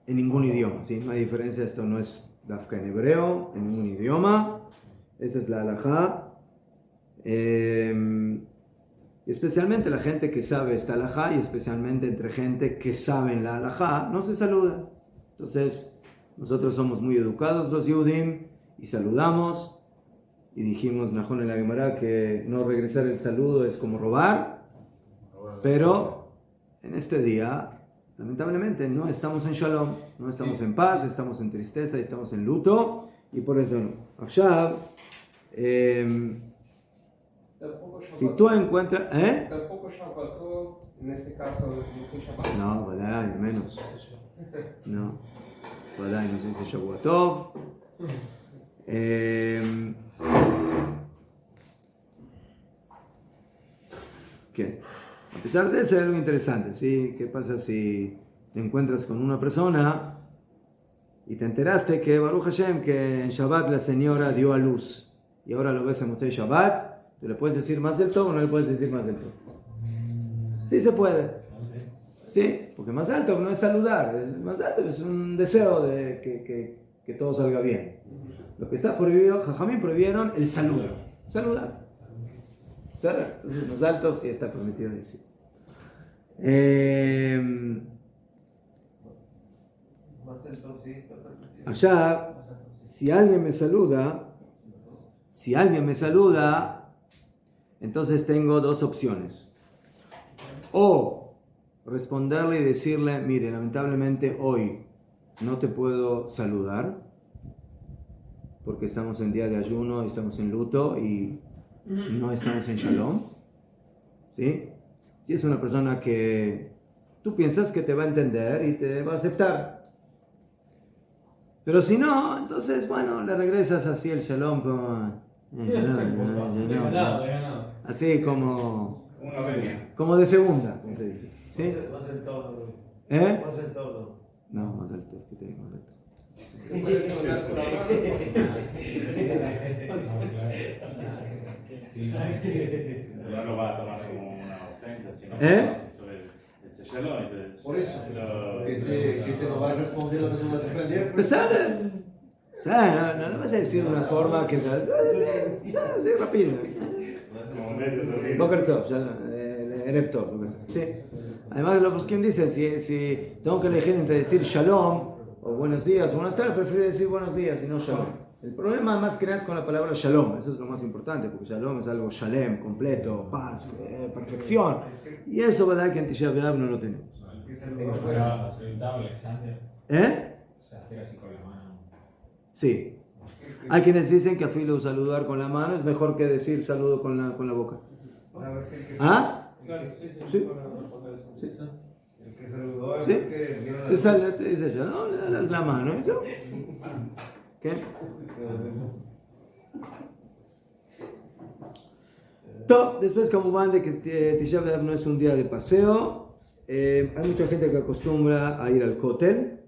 en ningún idioma, ¿sí? No hay diferencia, esto no es Dafka en hebreo, en ningún idioma. Esa es la halajá. Especialmente la gente que sabe esta halajá, y especialmente entre gente que sabe la halajá, no se saluda. Entonces, nosotros somos muy educados los Yehudim y saludamos. Y dijimos, Najón en la Gemara, que no regresar el saludo es como robar. Pero en este día, lamentablemente, no estamos en Shalom, no estamos en paz, estamos en tristeza y estamos en luto. Y por eso no. Akshav, si tú encuentras...
Tampoco Shabbatot, en este caso, dice Shabbat.
No, Badai, menos. No, Badai no se dice Shavuotov. ¿Qué? A pesar de eso hay algo interesante, ¿sí? ¿Qué pasa si te encuentras con una persona y te enteraste que Baruch Hashem, que en Shabbat la señora dio a luz y ahora lo ves en Motzei Shabbat? ¿Tú le puedes decir más del todo o no le puedes decir más del todo? Sí se puede. Sí, porque más alto no es saludar, más alto es un deseo de que todo salga bien. Lo que está prohibido, Jajamín prohibieron el saludo. Saludar. Entonces, más alto sí está permitido decir. Allá, si alguien me saluda, entonces tengo dos opciones. O responderle y decirle, mire, lamentablemente hoy no te puedo saludar porque estamos en día de ayuno, estamos en luto y no estamos en shalom. ¿Sí? Si es una persona que tú piensas que te va a entender y te va a aceptar. Pero si no, entonces, bueno, le regresas así el shalom como... Así como...
Una venia.
Como de segunda, como se dice. ¿Sí?
Más el tono.
¿Eh?
Más el tono.
No, más alto, que te digo más alto.
Se puede sonar por ahora.
No lo va a tomar como una ofensa, sino
¿Eh?
el shalom.
Por eso, que se nos va a responder lo que se nos va a ofender.
Pues, no vas a decir de una forma que sea así rápido. Boker Tov, Erev Tov, lo que sea. Sí. Además, los poskim dicen, si tengo que elegir entre decir shalom o buenos días o buenas tardes, prefiero decir buenos días y no shalom. El problema más que nada es con la palabra shalom, eso es lo más importante, porque shalom es algo shalem, completo, paz, perfección. Y eso, ¿verdad? Que en Tisha B'Av no lo tenemos.
Alexander.
¿Eh?
O sea, hacer así con la mano.
Sí. Hay quienes dicen que a filo saludar con la mano es mejor que decir saludo con la boca. ¿Ah?
Claro, sí, sí.
Sí.
Para responder eso.
Sí.
El que saludó,
¿Sí?
el que vieron la
Te sale, te dice ya, ¿no? Le das la mano, ¿eso? ¿Qué? Después, como van de que Tisha B'Av no es un día de paseo, hay mucha gente que acostumbra a ir al cótel.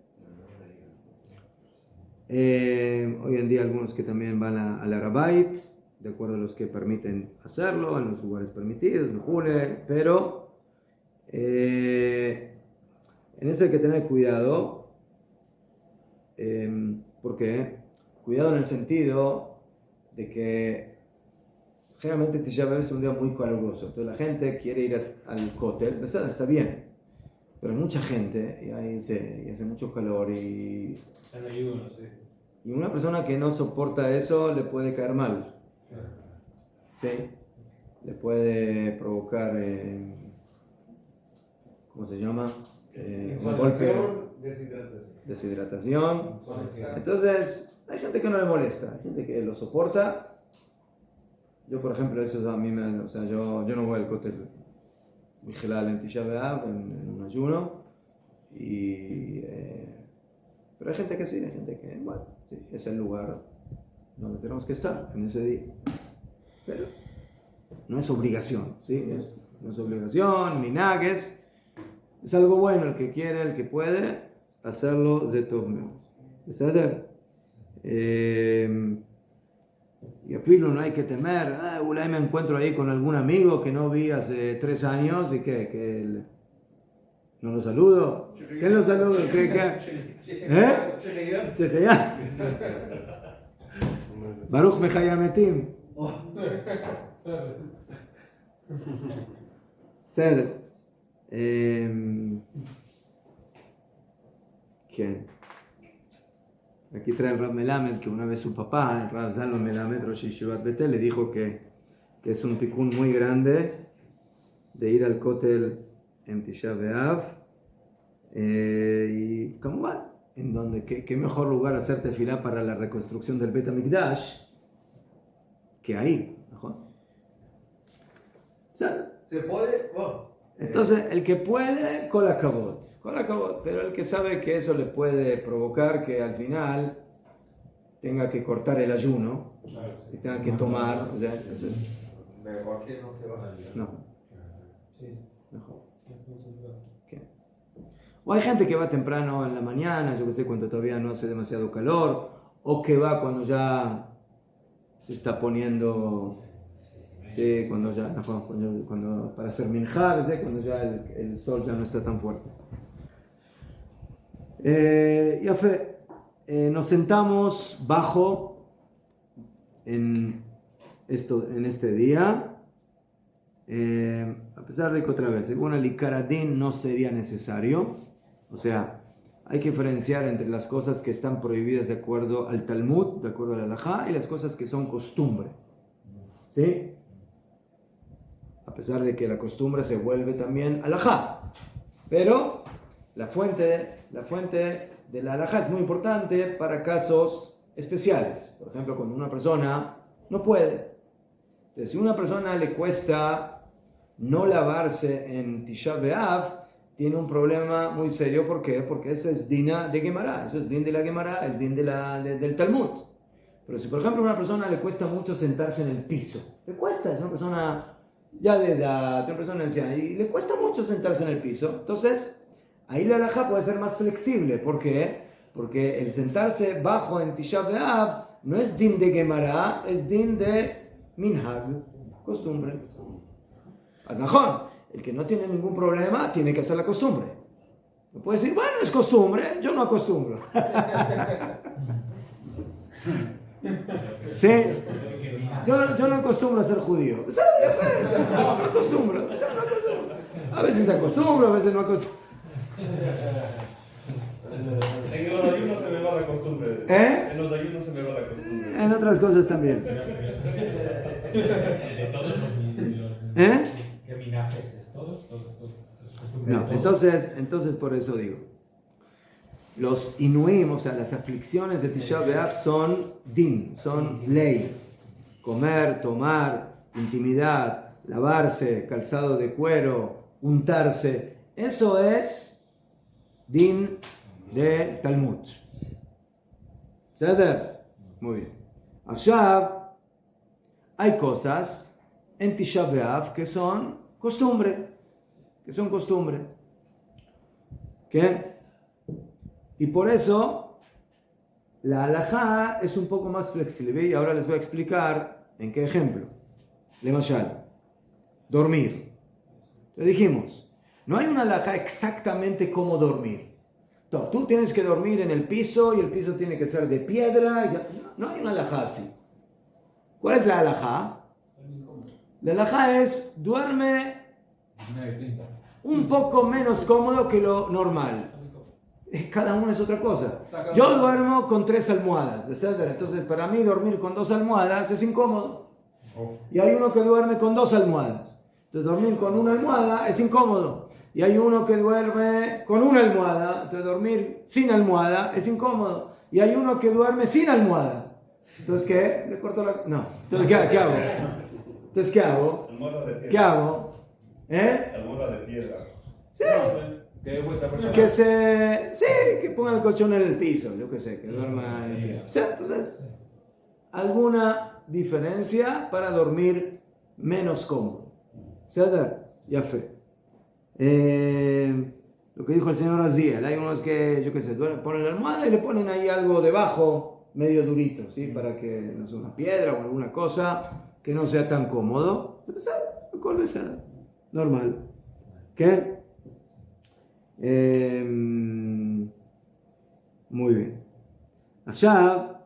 Hoy en día algunos que también van al Arabait, de acuerdo a los que permiten hacerlo, en los lugares permitidos, en Jule, pero en eso hay que tener cuidado, porque cuidado en el sentido de que generalmente Tisha B'Av es un día muy caluroso, entonces la gente quiere ir al cótel, está bien, pero mucha gente, y ahí hace mucho calor y
En ayuno, sí.
y una persona que no soporta eso le puede caer mal. ¿Sí? Le puede provocar, ¿cómo se llama? Un golpe, deshidratación. Entonces, hay gente que no le molesta, hay gente que lo soporta. Yo, por ejemplo, eso a mí o sea, yo no voy al cótel vigilal en Tisha B'Av, en un ayuno. Pero hay gente que sí, hay gente que, bueno, sí, es el lugar donde tenemos que estar en ese día. Pero no es obligación, ¿sí? No es obligación, ni nagues. Es algo bueno, el que quiere, el que puede, hacerlo de todo modo. Y a filo no hay que temer, ulay me encuentro ahí con algún amigo que no vi hace 3 años y que no lo saludo. ¿Quién lo saludo? Sheheyah. Baruch Mechayametim. Seder. ¿Quién? Aquí trae el Rav Melamed que una vez su papá, el Rav Zalman Melamed Rosh Yeshivat Betel, le dijo que es un tikkun muy grande de ir al cótel en Tisha B'Av. Y ¿cómo va? En donde, ¿qué mejor lugar hacer tefilá para la reconstrucción del Bet HaMikdash que ahí? ¿No?
¿Se puede? Oh.
Entonces, el que puede, con la cabot, pero el que sabe que eso le puede provocar que al final tenga que cortar el ayuno y tenga que tomar, o sea,
Mejor que no se va a
no. Mejor. ¿Qué? O hay gente que va temprano en la mañana, yo que sé, cuando todavía no hace demasiado calor, o que va cuando ya se está poniendo Sí, cuando ya, para hacer minjar, ¿sí? Cuando ya el sol ya no está tan fuerte. Ya fue. Nos sentamos bajo en este día. A pesar de que otra vez, según el Ikaradín no sería necesario. O sea, hay que diferenciar entre las cosas que están prohibidas de acuerdo al Talmud, de acuerdo al Halajá, y las cosas que son costumbre. ¿Sí? A pesar de que la costumbre se vuelve también Halajá. Pero la fuente de la Halajá es muy importante para casos especiales. Por ejemplo, cuando una persona no puede. Entonces, si a una persona le cuesta no lavarse en Tisha B'Av, tiene un problema muy serio. ¿Por qué? Porque ese es Dina de Gemara. Eso es Din de la Gemara, es Din del Talmud. Pero si, por ejemplo, a una persona le cuesta mucho sentarse en el piso, le cuesta, es una persona ya de edad, una persona anciana, y le cuesta mucho sentarse en el piso, entonces ahí la halajá puede ser más flexible. ¿Por qué? Porque el sentarse bajo en Tisha B'Av no es Din de Gemara, es Din de Minhag, costumbre. Aznajón, el que no tiene ningún problema tiene que hacer la costumbre. No puede decir, bueno, es costumbre, yo no acostumbro. ¿Sí? Yo no acostumbro a ser judío. No acostumbro. A veces acostumbro, a veces no acostumbro.
En los ayunos se me va la costumbre. En los ayunos se me va la costumbre.
En otras cosas también.
De todos los ¿qué minajes es? ¿Todos?
No, entonces por eso digo. Los inuim, o sea, las aflicciones de Tisha B'Av son din, son ley. Comer, tomar, intimidad, lavarse, calzado de cuero, untarse. Eso es din de Talmud. ¿Ceder? Muy bien. Allá hay cosas en Tisha B'Av que son costumbre. ¿Qué? Y por eso la halajá es un poco más flexible. Y ahora les voy a explicar en qué ejemplo. Lemashal, dormir. Le dijimos, no hay una halajá exactamente como dormir. Tú tienes que dormir en el piso y el piso tiene que ser de piedra. No hay una halajá así. ¿Cuál es la halajá? La halajá es duerme un poco menos cómodo que lo normal. Cada uno es otra cosa. Yo duermo con 3 almohadas, ¿verdad? Entonces para mí dormir con 2 almohadas es incómodo. Y hay uno que duerme con 2 almohadas. Entonces dormir con una almohada es incómodo. Y hay uno que duerme con una almohada. Entonces dormir sin almohada es incómodo. Y hay uno que duerme sin almohada. Entonces ¿qué? ¿Le corto la...? No. Entonces ¿qué hago? Entonces ¿qué hago? ¿Qué hago?
Almohada de piedra.
Sí. Que ponga el colchón en el piso, yo qué sé, que duerma en el piso. ¿Sí? Entonces, alguna diferencia para dormir menos cómodo. ¿Sí? Ya fue. Lo que dijo el señor Aziel, hay unos que, yo qué sé, ponen la almohada y le ponen ahí algo debajo, medio durito, ¿sí? Para que no sea una piedra o alguna cosa que no sea tan cómodo. Normal. ¿Qué? Muy bien. Allá,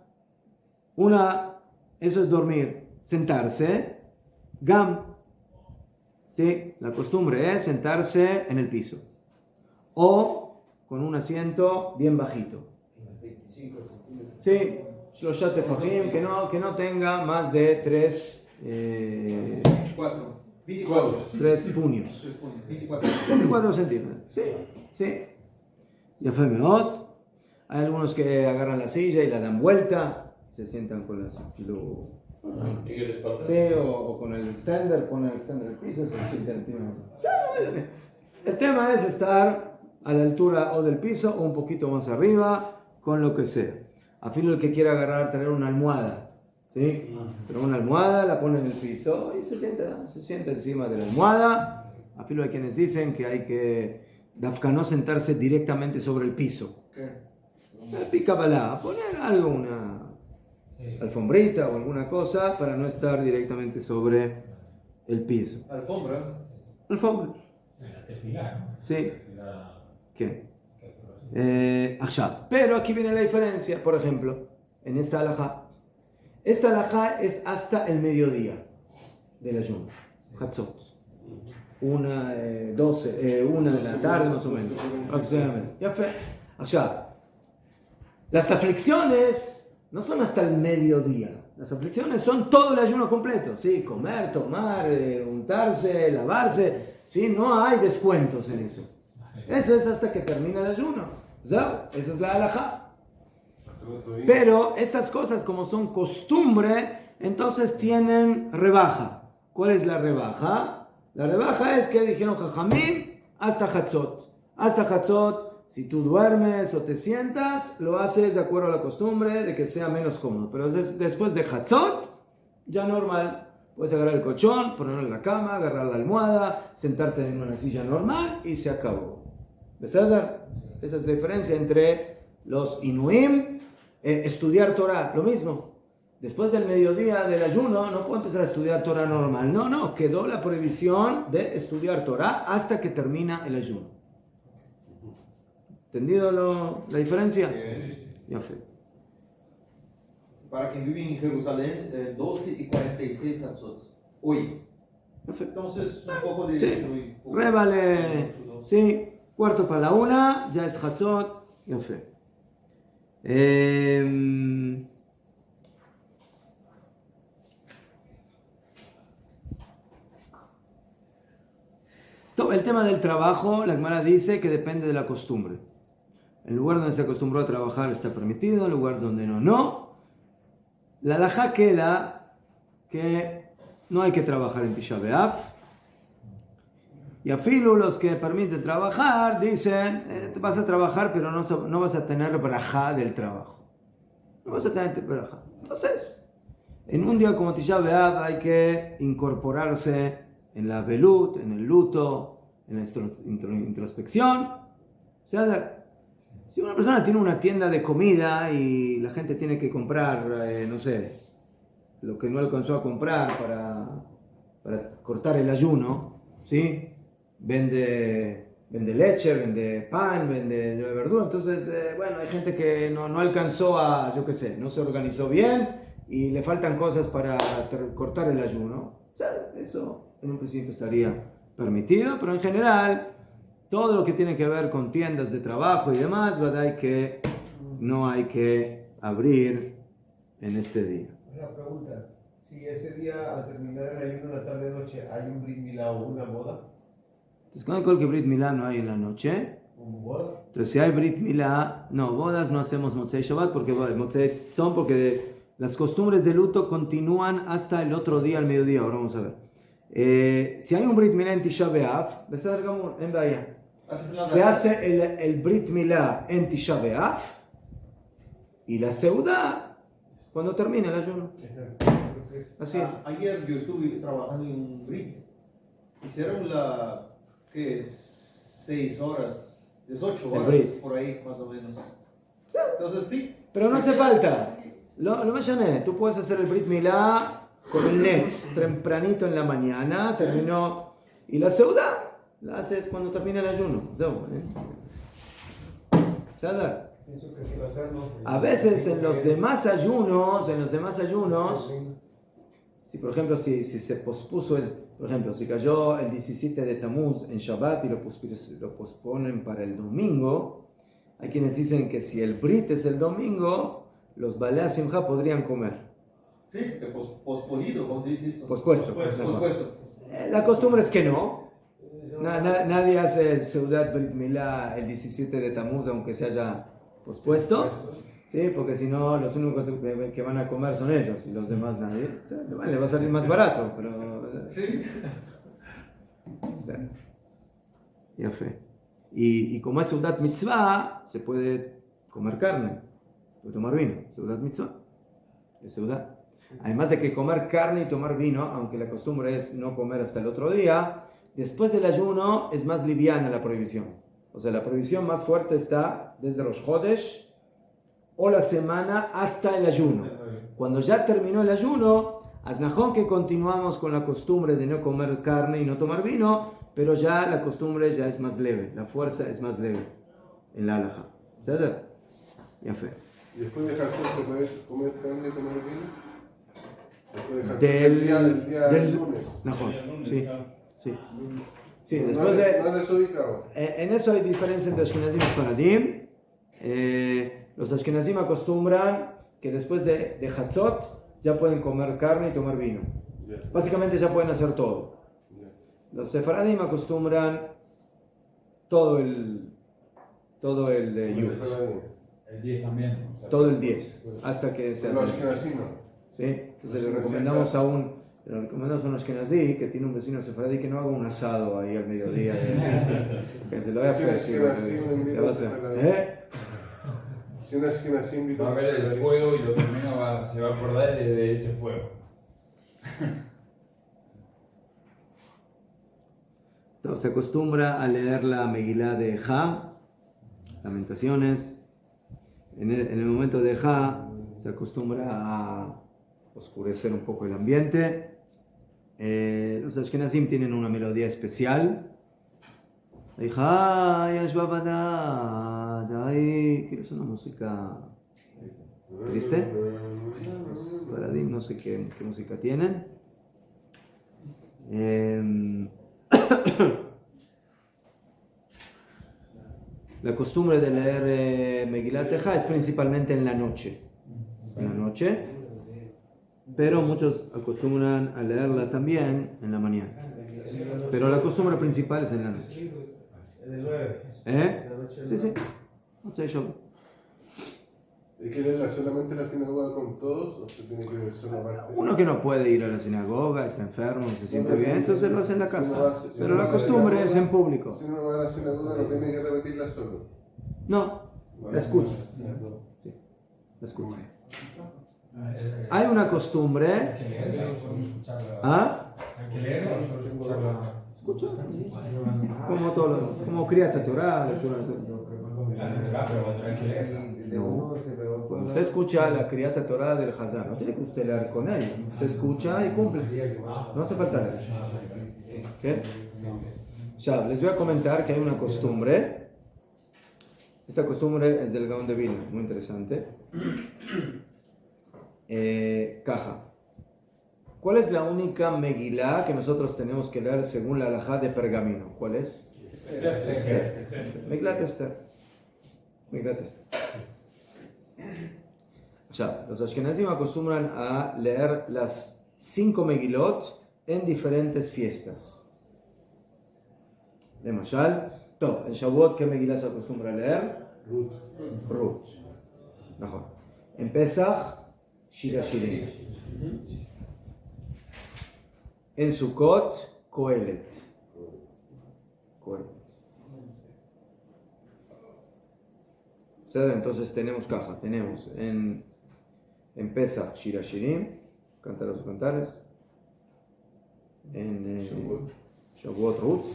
eso es dormir, sentarse, gam, ¿sí? La costumbre es sentarse en el piso o con un asiento bien bajito.
25 centímetros.
Sí, shloshat tefajim, que no tenga más de 3 puños. 24 centímetros. Sí. Y Meot. Hay algunos que agarran la silla y la dan vuelta, se sientan con la silla. Sí, o con el extender, ponen el extender en el piso, se sientan encima. El tema es estar a la altura o del piso o un poquito más arriba, con lo que sea. A fin el que quiera agarrar, tener una almohada. ¿Sí? Pero una almohada la pone en el piso y se sienta encima de la almohada. A filo hay quienes dicen que hay que no sentarse directamente sobre el piso. Pica balá, poner algo, una alfombrita o alguna cosa para no estar directamente sobre el piso.
Alfombra.
Alfombra.
En la tefilá, ¿no?
Sí.
La-
¿Qué? Pero aquí viene la diferencia, por ejemplo, en esta halajá. Esta halajá es hasta el mediodía del ayuno. Hatzot. 1 de la tarde más o menos. Aproximadamente. Ya fue. Las aflicciones no son hasta el mediodía. Las aflicciones son todo el ayuno completo. ¿Sí? Comer, tomar, untarse, lavarse. ¿Sí? No hay descuentos en eso. Eso es hasta que termina el ayuno. Esa es la halajá.
Hasta el otro día.
Pero estas cosas, como son costumbre, entonces tienen rebaja. ¿Cuál es la rebaja? La rebaja es que dijeron Jajamín hasta Hatzot. Hasta Hatzot, si tú duermes o te sientas, lo haces de acuerdo a la costumbre de que sea menos cómodo. Pero después de Hatzot, ya normal. Puedes agarrar el colchón, ponerlo en la cama, agarrar la almohada, sentarte en una silla normal y se acabó. ¿Verdad? Esa es la diferencia entre los Inuim, estudiar Torah, lo mismo. Después del mediodía del ayuno no puedo empezar a estudiar Torah normal. No, quedó la prohibición de estudiar Torah hasta que termina el ayuno. ¿Entendido la diferencia? Ya fue.
Para quien vive en Jerusalén, 12:46 Hatzot. Hoy.
Perfecto.
Entonces, un poco de...
Sí. Révale. Sí. 1:45, ya es Hatzot. Ya fue. El tema del trabajo, la Gemara dice que depende de la costumbre. El lugar donde se acostumbró a trabajar está permitido, el lugar donde no. La halajá queda que no hay que trabajar en Tisha B'Av. Y a Filu, los que permiten trabajar, dicen, vas a trabajar, pero no vas a tener brajá del trabajo. No vas a tener brajá. Entonces, en un día como Tisha B'Av hay que incorporarse en la velut, en el luto, en la introspección. O sea, si una persona tiene una tienda de comida y la gente tiene que comprar, no sé, lo que no alcanzó a comprar para cortar el ayuno, ¿sí? Vende leche, vende pan, vende verdura. Entonces, bueno, hay gente que no alcanzó a, yo qué sé, no se organizó bien y le faltan cosas para cortar el ayuno. O sea, eso en un principio estaría permitido, pero en general, todo lo que tiene que ver con tiendas de trabajo y demás, ¿verdad? Que no hay que abrir en este día.
Una pregunta, si ese día al terminar el ayuno en la tarde-noche hay un brit milá o una boda,
Entonces, con el Brit Milá no hay en la noche.
¿una boda?
Entonces, si hay Brit Milá, no, bodas no hacemos Motzei Shabbat porque son porque las costumbres de luto continúan hasta el otro día, al mediodía. Ahora vamos a ver. Si hay un Brit Milá en Tisha B'Av, en Bahía, se hace el Brit Milá en Tisha B'Av y la Seudá cuando termina el ayuno.
Exacto.
Así es.
Ayer yo estuve trabajando en un Brit. Hicieron ¿qué es? 6 horas, 18
El
horas,
Brit.
por ahí más o menos. Entonces sí.
Pero no hace falta. Lo mencioné, tú puedes hacer el Brit Milá con el Netz, tempranito en la mañana, terminó. Y la Seudá la haces cuando termina el ayuno.
Pienso que sí va a ser, ¿no?
A veces en los demás ayunos, si por ejemplo si se pospuso por ejemplo, si cayó el 17 de Tamuz en Shabbat y lo posponen para el domingo, hay quienes dicen que si el Brit es el domingo, los Balei Simcha podrían comer.
Sí, posponido, ¿cómo se dice esto?
Pospuesto. La costumbre es que no. Nadie hace el Seudat Brit Milá el 17 de Tamuz, aunque se haya pospuesto. Sí, porque si no, los únicos que van a comer son ellos y los demás nadie. Le va a salir más barato, pero...
Sí.
Sí. Ya fue. Y como es Seudat Mitzvah, se puede comer carne, se puede tomar vino. Seudat Mitzvah es Seudat. Además de que comer carne y tomar vino, aunque la costumbre es no comer hasta el otro día, después del ayuno es más liviana la prohibición. O sea, la prohibición más fuerte está desde los Jodesh o la semana hasta el ayuno. Cuando ya terminó el ayuno, Aznajón que continuamos con la costumbre de no comer carne y no tomar vino, pero ya la costumbre ya es más leve, la fuerza es más leve en la halajá. ¿Sabes? Ya fue.
¿Y después de Hatzot se puede comer carne y tomar vino? Después de Hatzot,
Del
del lunes.
Najón, sí, sí. Sí,
No
después de...
es desubicado.
En eso hay diferencia entre Ashkenazim y Sfaradim. Los Ashkenazim acostumbran que después de Hatzot ya pueden comer carne y tomar vino.
Ya,
Básicamente ya pueden hacer todo.
ya.
Los Sefaradim acostumbran todo el Yud,
El 10 también. O sea,
todo el 10, hasta que se
Los
hace.
Ashkenazim no.
¿Sí? Entonces le recomendamos a un Ashkenazí que tiene un vecino sefaradí que no haga un asado ahí al mediodía. Que se lo vaya a
Si un
hacer.
Ashkenazí lo invita a sefaradí. Si un Ashkenazí invita
Va
a
a ver el
sefaradí.
fuego y lo que menos se va a acordar es de ese fuego.
Entonces se acostumbra a leer la Megilá de Ja, Lamentaciones. En el momento de Ja se acostumbra a oscurecer un poco el ambiente. Los Ashkenazim tienen una melodía especial. Ay, que es una música triste. Paradim, no sé qué música tienen. La costumbre de leer Megilat Teja es principalmente en la noche. Pero muchos acostumbran a leerla también en la mañana. Pero la costumbre principal es en la noche.
En el 9.
¿Eh?
En la noche del
Sí, sí.
9.
Motzei Shabbat.
¿Hay que leerla solamente en la sinagoga con todos o se tiene que ver solo aparte?
Uno que no puede ir a la sinagoga, está enfermo, se siente bien, entonces lo hace en la casa.
Si
Pero
uno
la
va a
costumbre
sinagoga,
es en público.
Si uno va a la sinagoga no tiene que repetirla solo.
No, la escucha. Sí, la escucha. Hay una costumbre.
Hay que leerla o solo escucharla.
¿Ah?
Hay que leerla o solo escucharla.
Escucha. Como todo lo, como Kriyat Torah, lectura de Torah.
Pero hay que leerla.
No. Cuando usted escucha la Kriyat Torah del Hazán, no tiene que usted leer con él. Usted escucha y cumple. No hace falta leer. ¿Qué? Ya, les voy a comentar que hay una costumbre. Esta costumbre es del Gaón de Vilna, muy interesante. Caja. ¿Cuál es la única Megilá que nosotros tenemos que leer según la halajá de pergamino? ¿Cuál es? Megilat Esther. Megilat Esther. O sea, los Ashkenazim acostumbran a leer las 5 Megilot en diferentes fiestas. De Mashal, en Shavuot, ¿qué Megilá se acostumbra a leer? Ruth. Mejor. En Pesach, Shira Shirim. En Sukkot, Kohelet. Entonces tenemos caja. Tenemos en Pesach, Shira Shirim, Cantar los Cantares. En Shavuot, Ruth.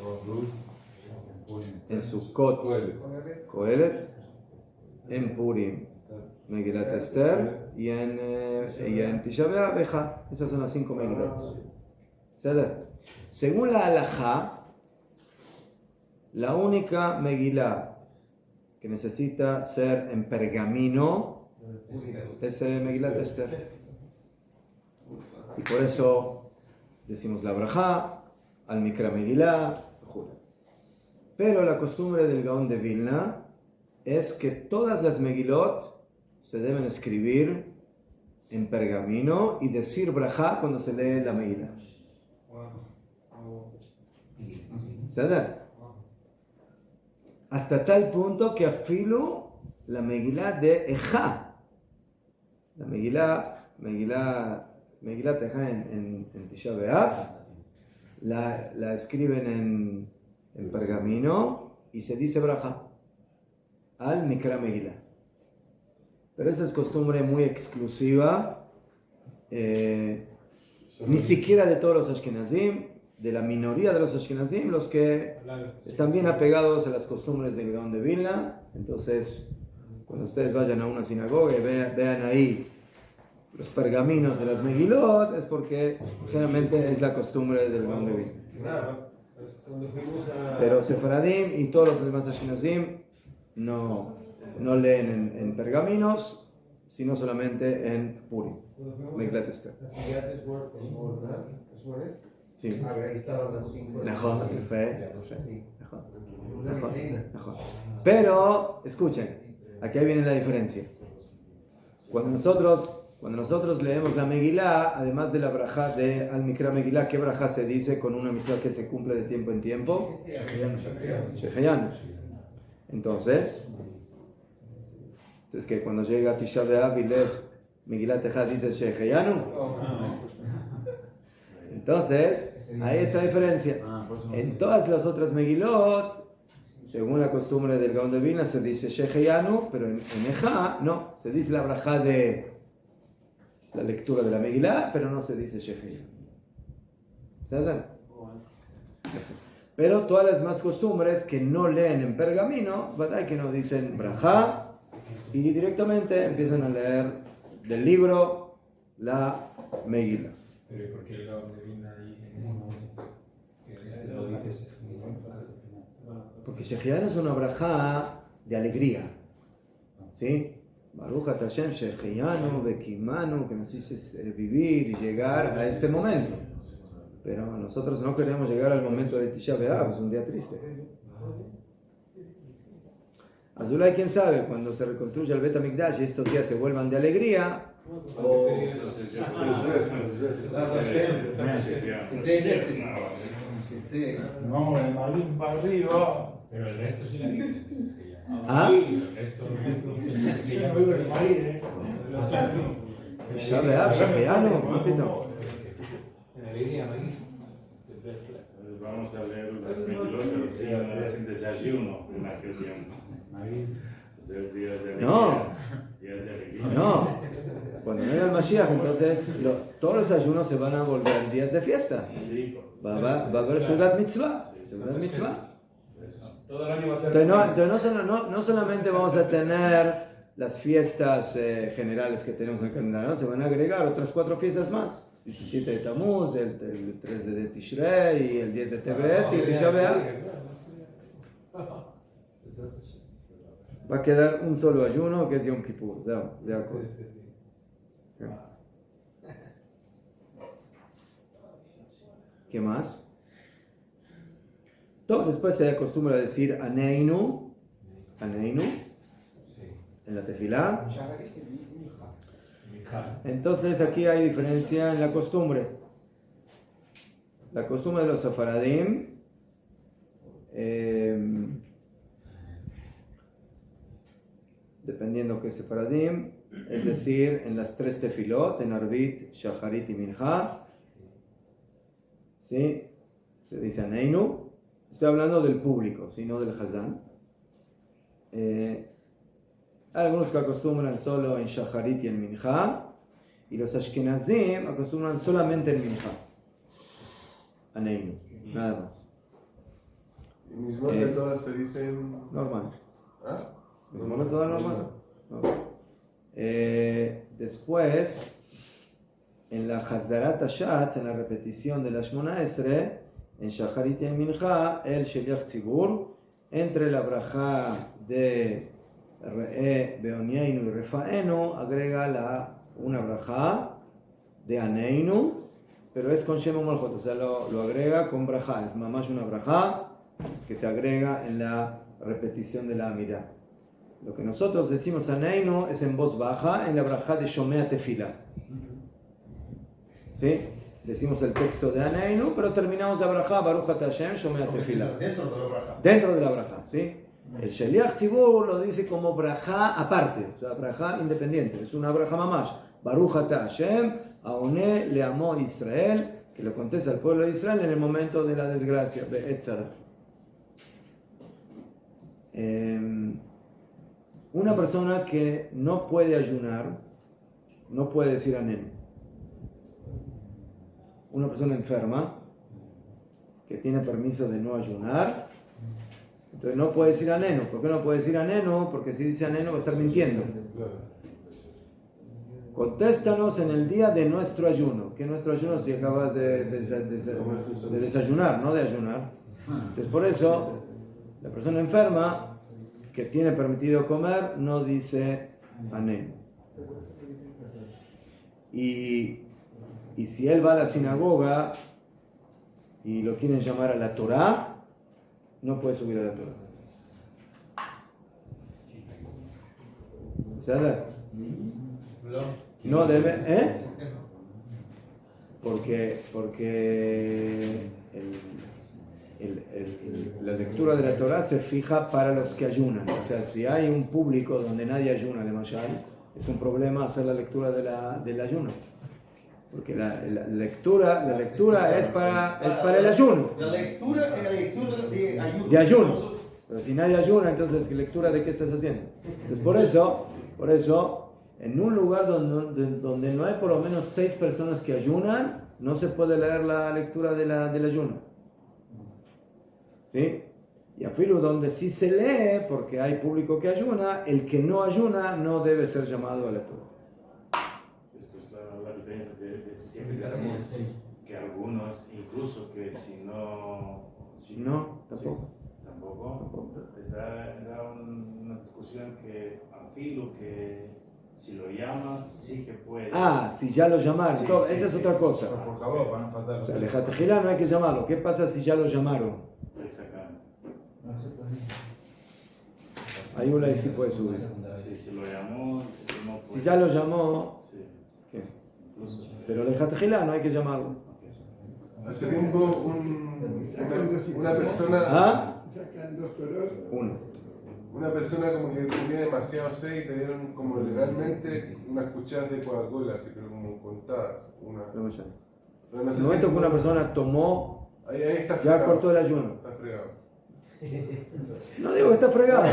En Sukkot, Kohelet. En Purim, Megilat Esther. Y en Tisha B'Av, Beja. Esas son las 5 Megilot. Según la halajá, la única Megilá que necesita ser en pergamino es Megilat Esther. Y por eso decimos la brajá, al Mikra Megilá, jura. Pero la costumbre del Gaón de Vilna es que todas las Megilot se deben escribir en pergamino y decir brajá cuando se lee la Megilá. ¿Sabes? Hasta tal punto que afilo la Megilá de Ejá. La Megilá Teja en Tisha B'Av la escriben en pergamino y se dice brajá al Mikra Megilá. Pero esa es costumbre muy exclusiva, ni siquiera de todos los Ashkenazim, de la minoría de los Ashkenazim, los que están bien apegados a las costumbres del Gaón de Vilna. Entonces, cuando ustedes vayan a una sinagoga y vean ahí los pergaminos de las Megilot, es porque generalmente es la costumbre del Gaon de Vilna.
Cuando fuimos a...
Pero Sefaradim y todos los demás Ashkenazim no leen en pergaminos, sino solamente en Purim. Megillat Esther. Sí.
Ahí estaban las 5.
Najón, fe.
Sí.
Najón.
Una vitrina.
Najón. Pero, escuchen, aquí viene la diferencia. Cuando nosotros leemos la Megilá, además de la brajá de Al-Mikra Megilá, ¿qué brajá se dice con una mitzvah que se cumple de tiempo en tiempo? Sheheyanu. Entonces, que cuando llega Tisha B'Av y lee Megilá Tejá dice Sheheyanu. Entonces, ahí está la diferencia. En todas las otras Megilot, según la costumbre del Gaon de Vilna, se dice Sheheyanu, pero en Ejá no, se dice la brajá de la lectura de la Megilá, pero no se dice Sheheyanu. ¿Saben? Pero todas las demás costumbres que no leen en pergamino, ¿verdad? Que no dicen brajá y directamente empiezan a leer del libro la Megilá.
Pero ¿por qué el Gaon de Vilna ahí en este momento? Que lo dices.
Porque Sheheyanu es una brajá de alegría. ¿Sí? Baruch Ata Hashem Sheheyanu Bekimanu, que nos hiciste vivir y llegar a este momento. Pero nosotros no queremos llegar al momento de Tisha B'Av, es un día triste. Azulay, quién sabe, cuando se reconstruya el Bet HaMikdash y estos días se vuelvan de alegría, o...
No, el Malín para arriba.
Pero el resto sí la dicen.
¿Ah?
El resto
Yo no vivo en el Malín, ¿eh?
Tisha B'Av, Sheheyanu, repito.
Vamos a leer las Megilot, pero sin desayuno en aquel tiempo. Hacer días de alegría.
No.
Días de alegría.
No, cuando venga el Mashiach, entonces todos los ayunos se van a volver días de fiesta.
Sí,
Va a haber Seudat Mitzvah. Seudat Mitzvah.
todo el año va a ser.
Entonces no solamente vamos a tener las fiestas generales que tenemos en el calendario, se van a agregar otras 4 fiestas más. 17 de Tammuz, el 3 de Tishrei, el 10 de Tevet y Tisha B'Av. Va a quedar un solo ayuno que es Yom Kippur. De acuerdo. ¿Qué más? Después se acostumbra a decir Aneinu en la tefilá. Entonces aquí hay diferencia en la costumbre. La costumbre de los sefaradim dependiendo que sefaradim, es decir, en las 3 tefilot, en Arbit, Shacharit y Mincha, ¿sí? Se dice Aneinu. Estoy hablando del público, ¿sí? No del Hazán. Hay algunos que acostumbran solo en Shacharit y en Mincha, y los Ashkenazim acostumbran solamente en Mincha. Aneinu, nada más.
Y mis nombres todas se dicen.
Normal.
¿Ah?
Mismot todo normal. No. Después, en la Hazdarat Hashatz, en la repetición de la Shmona Esre, en Shacharit y en Mincha, el Sheliach Tzibur, entre la brajá de Re'e, Beonieinu y Refaenu, agrega una brajá de Aneinu, pero es con Shema Molchot, o sea, lo agrega con brajá, es mamash una brajá que se agrega en la repetición de la Amidá. Lo que nosotros decimos Aneinu es en voz baja, en la brajá de Shomea Tefila. ¿Sí? Decimos el texto de Aneinu, pero terminamos la brajá, Baruch Ata Hashem, Shomea Tefila.
Dentro de la braja.
Dentro de la brajá, ¿sí? El Sheliach Tzibur lo dice como brajá aparte, o sea, brajá independiente. Es una brajá mamash. Baruch Ata Hashem, Aoné Leamo Israel, que lo contesta al pueblo de Israel en el momento de la desgracia. Be'etzara. Una persona que no puede ayunar, no puede decir Anem. Una persona enferma, que tiene permiso de no ayunar, entonces no puede decir Anenu. ¿Por qué no puede decir Anenu? Porque si dice Anenu va a estar mintiendo. Contéstanos en el día de nuestro ayuno. ¿Qué nuestro ayuno? Si acabas de desayunar, no de ayunar. Entonces por eso, la persona enferma que tiene permitido comer no dice amén. Y si él va a la sinagoga y lo quieren llamar a la Torá, no puede subir a la Torá. ¿Sabes? No debe, Porque la lectura de la Torá se fija para los que ayunan. O sea, si hay un público donde nadie ayuna de Mayal, es un problema hacer la lectura del ayuno. Porque la lectura es para el ayuno.
La lectura es la lectura de ayuno.
De ayuno. Pero si nadie ayuna, entonces ¿lectura de qué estás haciendo? Entonces por eso, en un lugar donde no hay por lo menos 6 personas que ayunan, no se puede leer la lectura del ayuno. ¿Sí? Y a filo donde sí se lee, porque hay público que ayuna, el que no ayuna no debe ser llamado a lectura.
Esto es la diferencia de siempre decimos que algunos, incluso que si no...
Tampoco.
Tampoco. Era una discusión que a filo que si lo llama, sí que puede.
Si ya lo llamaron.
Sí,
Esa es otra cosa.
Por favor, para no faltar.
O sea, el Jatejilá no hay que llamarlo. ¿Qué pasa si ya lo llamaron?
Exactamente.
Hay una y sí puede subir.
Sí, si lo llamó, no puede.
Si ya lo llamó,
Sí.
¿qué?
Incluso.
Pero el Jatejilá no hay que llamarlo.
Hace tiempo una persona...
Sacan 2 toros.
Una persona como que tenía demasiado sed y le dieron como legalmente unas cucharas de Coca-Cola, así pero como contadas.
No sé.
Pero no
En
sé
el momento
si
que una persona tomó,
ahí está
ya
fregado.
cortó el ayuno.
Está fregado.
No digo que está fregado.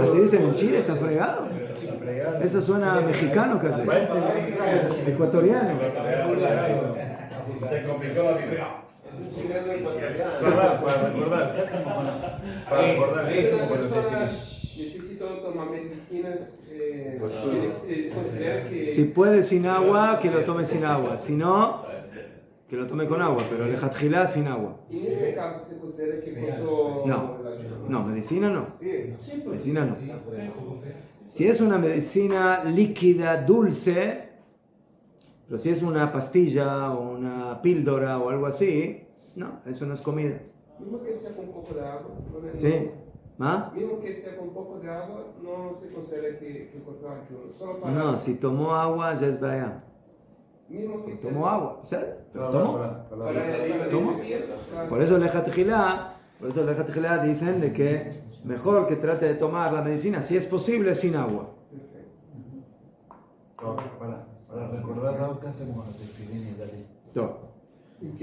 ¿Así dicen en Chile? ¿Está fregado? Eso suena mexicano casi. Ecuatoriano.
Se complicó la vida.
Es un chileno ecuatoriano.
Para recordar, ¿qué hacemos para recordar eso?
Una persona necesita tomar medicinas, se considera que...
Si puede sin agua, que lo tome sin agua. Si no, que lo tome con agua. Pero el Jatjilá sin agua.
Y en este caso se considera que cortó...
No, medicina no. Medicina no. Si es una medicina líquida, dulce, pero si es una pastilla o una píldora o algo así, no, eso no es comida.
Mismo que sea con un poco de agua.
¿Sí? ¿Ah?
Mismo que sea con un poco de agua, no se considera que cortó ayuno. Solo para...
No, si tomó agua ya es vaya.
Mismo que sea...
Tomó agua, ¿sabes? ¿Tomó?
Para
¿Tomó? Por eso el Jatjilá dicen de que mejor que trate de tomar la medicina, si es posible, sin agua.
Para recordar algo que hacemos de Filín y Dalí.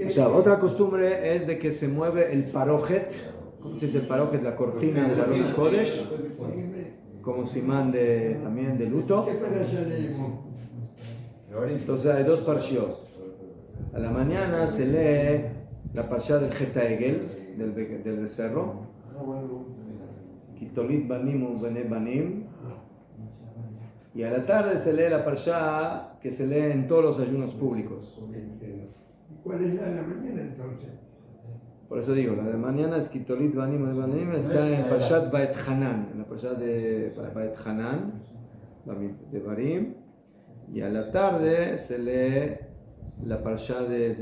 O sea, otra costumbre es de que se mueve el parojet, ¿cómo se dice el parojet? La cortina del Aron Kodesh, como simán también de luto.
¿Qué para allá leemos?
Entonces hay 2 parshiot. A la mañana se lee la parsha del Geta Egel, del becerro. Kitolit banim u bene banim. Y a la tarde se lee la parsha que se lee en todos los ayunos públicos.
¿Y cuál es la de la mañana entonces?
Por eso digo, la de mañana es Kitolit banim u banim, está en Parshat Baet Hanan, en la parsha de Baet Hanan, de Barim. Y a la tarde se lee la parsha del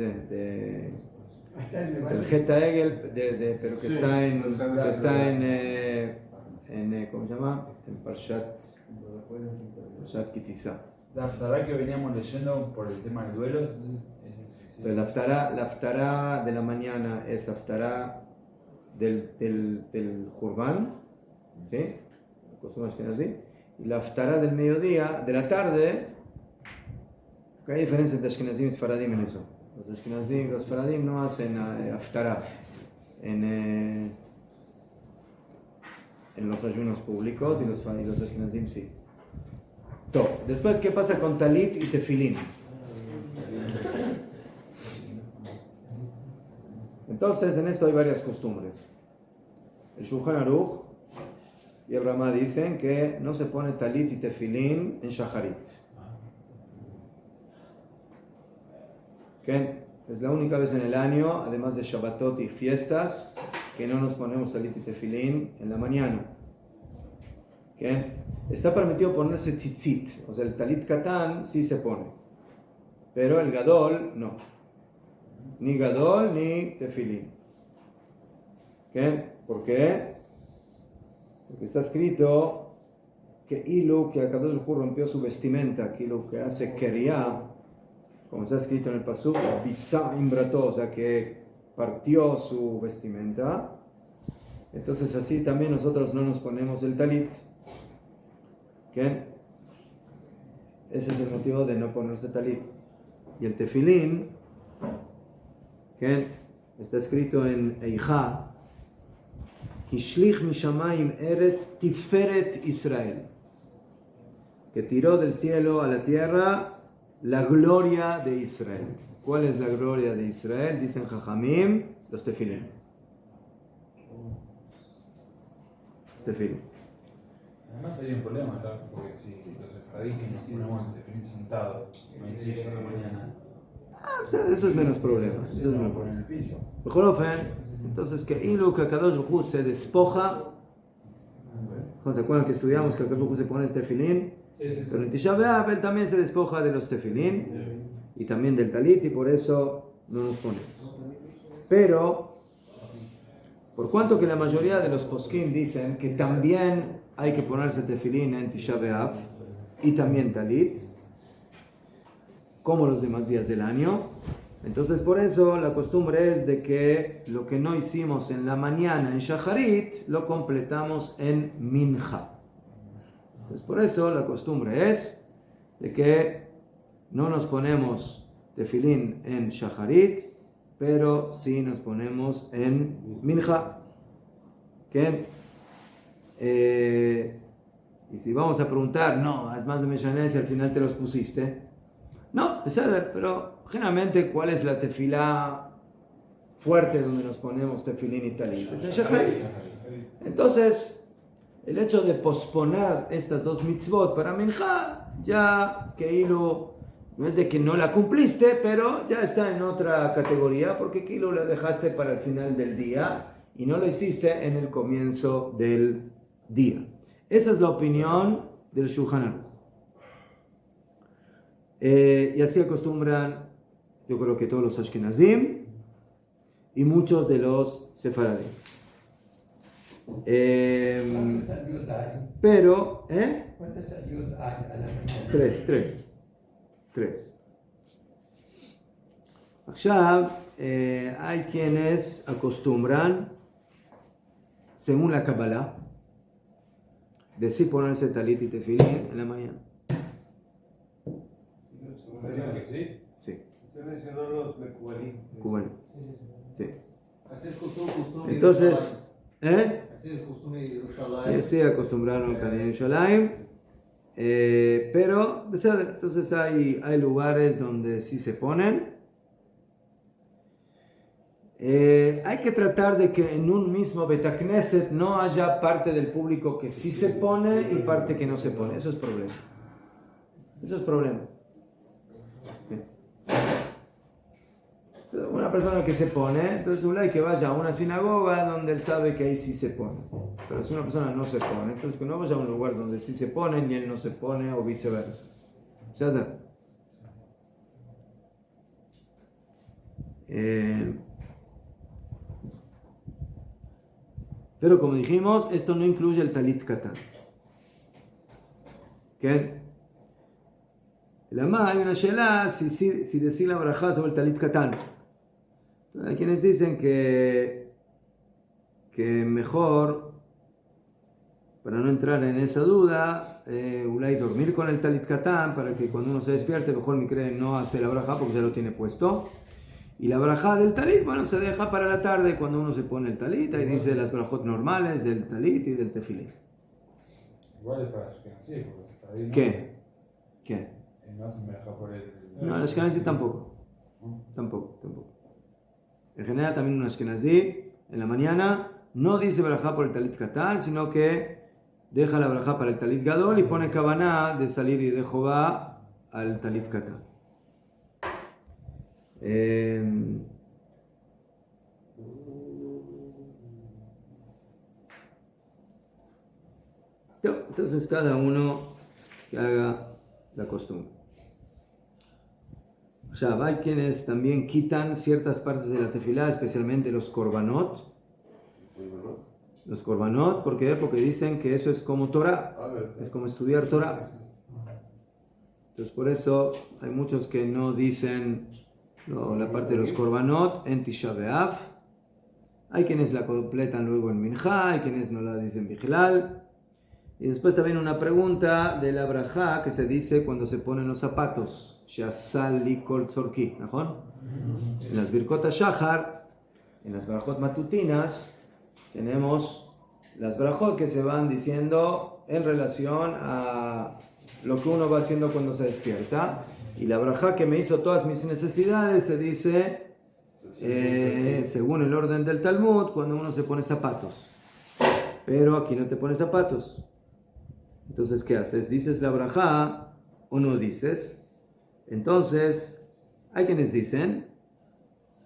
Geta Egel, pero que está en ¿cómo se llama? En Parshat Kitizá.
La Haftará que veníamos leyendo por el tema del duelo.
Entonces la Haftará de la mañana es Haftará del Jurban, ¿sí? Costumbres que así. Y la Haftará del mediodía, de la tarde, que hay diferencia entre Ashkenazim y Sfaradim en eso. Los Ashkenazim y los Sfaradim no hacen Haftará en los ayunos públicos y los Ashkenazim sí. Después, ¿qué pasa con Talit y Tefilín? Entonces, en esto hay varias costumbres. el Shulchan Aruch y el Ramá dicen que no se pone talit y tefilín en shacharit. ¿Okay? Es la única vez en el año, además de Shabbatot y fiestas, que no nos ponemos talit y tefilín en la mañana. ¿Okay? Está permitido ponerse tzitzit, o sea, el talit katán sí se pone, pero el gadol no. Ni gadol ni tefilín. ¿Okay? ¿Por qué? Porque está escrito que Ilu, que Akadosh Hu rompió su vestimenta, que Ilu que hace Keriah, como está escrito en el pasuk, Bitza Imbrato, o sea que partió su vestimenta. Entonces así también nosotros no nos ponemos el talit. ¿Okay? Ese es el motivo de no ponerse talit. Y el tefilín, ¿okay? Está escrito en Eijá, Hishlich mishamayim eretz tiferet Israel, que tiró del cielo a la tierra la gloria de Israel. ¿Cuál es la gloria de Israel? Dicen Jajamim, los tefilín. Tefilín.
Además hay un problema acá, porque si los sefardíes nos ponemos en tefilín sentado, no hay silla en la mañana.
Eso es menos problema. Eso es menos problema. Mejor entonces que Ilu que Akadosh Hu se despoja. ¿Se acuerdan que estudiamos que Akadosh Hu se pone este tefilín? Pero en Tisha B'Av él también se despoja de los tefilín y también del talit, y por eso no nos ponemos. Pero por cuanto que la mayoría de los poskim dicen que también hay que ponerse tefilín en Tisha B'Av y también talit, como los demás días del año, entonces por eso la costumbre es de que lo que no hicimos en la mañana en Shacharit lo completamos en Mincha. Entonces por eso la costumbre es de que no nos ponemos tefilín en Shacharit, pero sí nos ponemos en Mincha. ¿Okay? Y si vamos a preguntar, no, es más de Meshanes y al final te los pusiste. No, pero generalmente, ¿cuál es la tefilá fuerte donde nos ponemos tefilín y talit? Es en Shacharit. Entonces, el hecho de posponer estas dos mitzvot para Mincha, ya que Ilu, no es de que no la cumpliste, pero ya está en otra categoría, porque Ilu la dejaste para el final del día y no lo hiciste en el comienzo del día. Esa es la opinión del Shulchan Aruch. Y así acostumbran, yo creo que todos los Ashkenazim y muchos de los Sefaradim.
¿Cuántas ayot hay?
Pero,
¿Cuántas ayot hay a la mañana?
Tres. Ahora, hay quienes acostumbran, según la Kabbalah, de sí ponerse talit y tefilín en la mañana.
¿Sí?
Sí.
Usted mencionó los Mekubalim.
Cubano. Sí.
Así es costumbre.
Entonces,
Así es costumbre de Yerushalayim.
y así acostumbraron en Yerushalayim. Pero, entonces hay lugares donde sí se ponen. Hay que tratar de que en un mismo Betakneset no haya parte del público que sí se pone y parte que no se pone. Eso es problema. Una persona que se pone, entonces un que vaya a una sinagoga donde él sabe que ahí sí se pone. Pero si una persona no se pone, entonces que no vaya a un lugar donde sí se pone y él no se pone, o viceversa. Pero como dijimos, esto no incluye el talit katán. ¿Qué? La más hay una shela si decir la barajá sobre el talit katán. Hay quienes dicen que mejor, para no entrar en esa duda, ulay dormir con el talit katán, para que cuando uno se despierte, mejor mi cree no hace la barajá porque ya lo tiene puesto. Y la barajá del talit, bueno, se deja para la tarde cuando uno se pone el talit, ahí dice las barajot normales del talit y del tefilín.
Igual es para Ashkenazí, porque se está bien.
¿Qué?
No hacen verajá por el...
No, el Ashkenazí tampoco. Tampoco. En general también un Ashkenazí en la mañana no dice Barajá por el Talit Katán, sino que deja la Barajá para el Talit Gadol y pone Kavaná de salir y de Jehová al Talit Katán. Entonces cada uno que haga la costumbre. O sea, hay quienes también quitan ciertas partes de la tefilá, especialmente los korbanot. Los korbanot, ¿por qué? Porque dicen que eso es como Torah, es como estudiar Torah. Entonces por eso hay muchos que no dicen la parte de los korbanot en Tisha B'Av. Hay quienes la completan luego en Minjá, hay quienes no la dicen Bijlal. Y después también una pregunta de la brajá que se dice cuando se ponen los zapatos. Shasal likol tzorki, ¿no? En las Birkot Shahar, en las brajot matutinas, tenemos las brajot que se van diciendo en relación a lo que uno va haciendo cuando se despierta. Y la brajá que me hizo todas mis necesidades se dice, según el orden del Talmud, cuando uno se pone zapatos. Pero aquí no te pones zapatos. Entonces, ¿qué haces? ¿Dices la brajá o no dices? Entonces, hay quienes dicen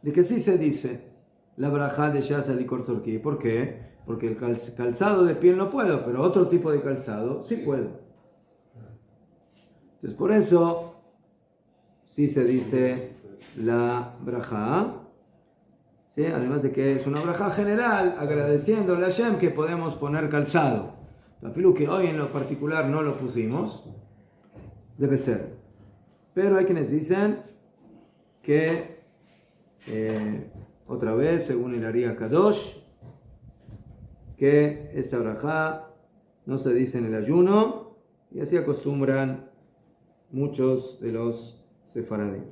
de que sí se dice la brajá de Shasal y Kortzorki. ¿Por qué? Porque el calzado de piel no puedo, pero otro tipo de calzado sí puedo. Entonces, por eso, sí se dice la brajá. ¿Sí? Además de que es una brajá general, agradeciéndole a Hashem que podemos poner calzado. Afilu que hoy en lo particular no lo pusimos, debe ser. Pero hay quienes dicen que, otra vez, según el Ari Kadosh, que esta brajá no se dice en el ayuno, y así acostumbran muchos de los sefaradim.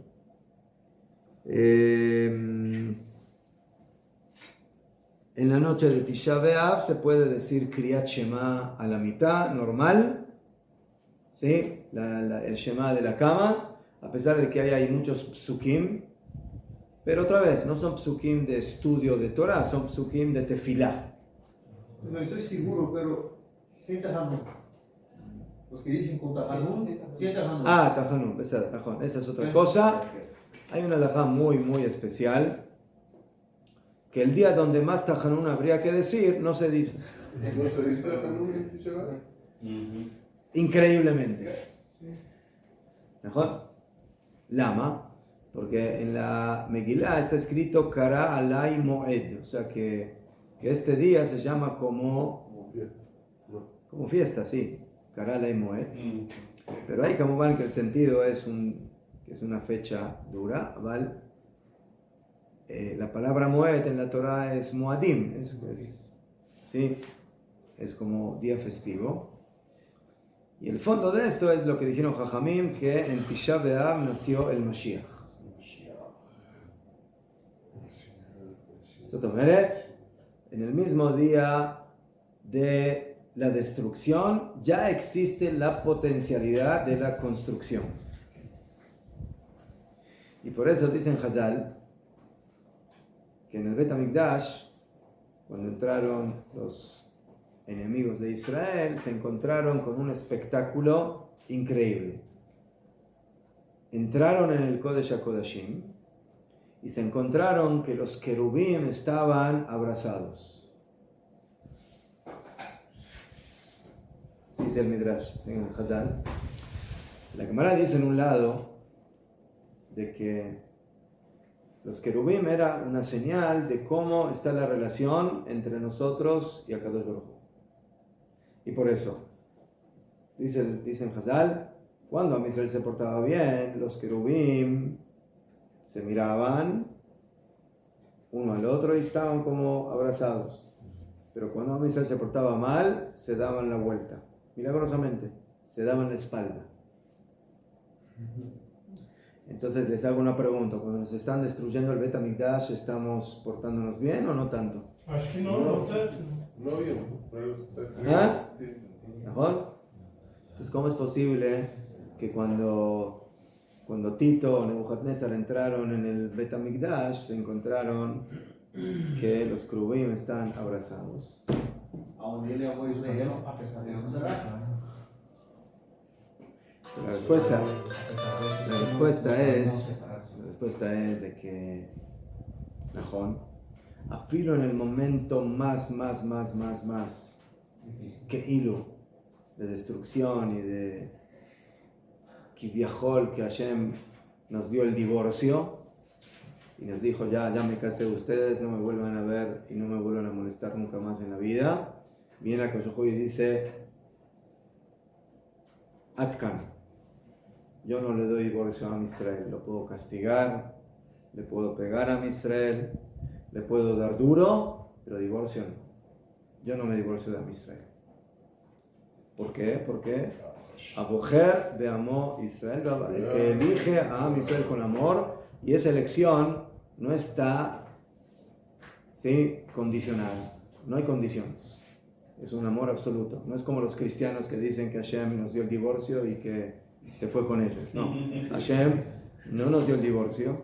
En la noche de Tisha B'Av se puede decir Kriyat Shema a la mitad, normal, ¿sí? El Shema de la cama, a pesar de que hay muchos psukim, pero otra vez, no son psukim de estudio de Torah, son psukim de tefilá.
No estoy seguro, pero sin Tahanun. Los que dicen con Tahanun, sin Tahanun.
Tahanun, esa es otra cosa. Hay una halajá muy, muy especial, que el día donde más Tahanun habría que decir, no se dice.
¿No se dice Tahanun en Tisha B'Av?
Increíblemente. ¿Mejor? Lama, porque en la Megilá está escrito Kara alay moed, o sea que este día se llama como fiesta, sí, Kara alay moed. Pero hay como van que el sentido es una fecha dura, ¿vale? La palabra Moed en la Torah es Moadim, es como día festivo. Y el fondo de esto es lo que dijeron Jajamim, que en Tisha B'Av nació el Mashiach. En el mismo día de la destrucción ya existe la potencialidad de la construcción. Y por eso dicen Hazal que en el Bet HaMikdash, cuando entraron los enemigos de Israel, se encontraron con un espectáculo increíble. Entraron en el Kodesh HaKodashim y se encontraron que los querubim estaban abrazados. Así dice el Midrash, ¿sí? En el Hazal. La Gemara dice en un lado de que los querubim era una señal de cómo está la relación entre nosotros y Akadosh Baruj Hu. Y por eso, dicen Hazal, cuando Am Israel se portaba bien, los querubim se miraban uno al otro y estaban como abrazados. Pero cuando Am Israel se portaba mal, se daban la vuelta. Milagrosamente, se daban la espalda. Entonces les hago una pregunta. Cuando nos están destruyendo el Bet HaMikdash, ¿estamos portándonos bien o no tanto?
No bien.
¿Mejor? Entonces, ¿cómo es posible que cuando Tito o Nebuchadnezzar entraron en el Bet HaMikdash, se encontraron que los querubim están abrazados.
Aonde ele amou Israel, apesar de não será.
La respuesta es de que Najón, afilo en el momento más que hilo de destrucción y de Kiviahol, que Hashem nos dio el divorcio y nos dijo ya me casé de ustedes, no me vuelvan a ver y no me vuelvan a molestar nunca más en la vida. Viene a Koshohu y dice Atkan, yo no le doy divorcio a Israel, lo puedo castigar, le puedo pegar a Israel, le puedo dar duro, pero divorcio no. Yo no me divorcio de Israel. ¿Por qué? Porque Abojer de Amó Israel, el que elige a Israel con amor, y esa elección no está condicionada, no hay condiciones. Es un amor absoluto. No es como los cristianos que dicen que Hashem nos dio el divorcio y que se fue con ellos. No, Hashem no nos dio el divorcio.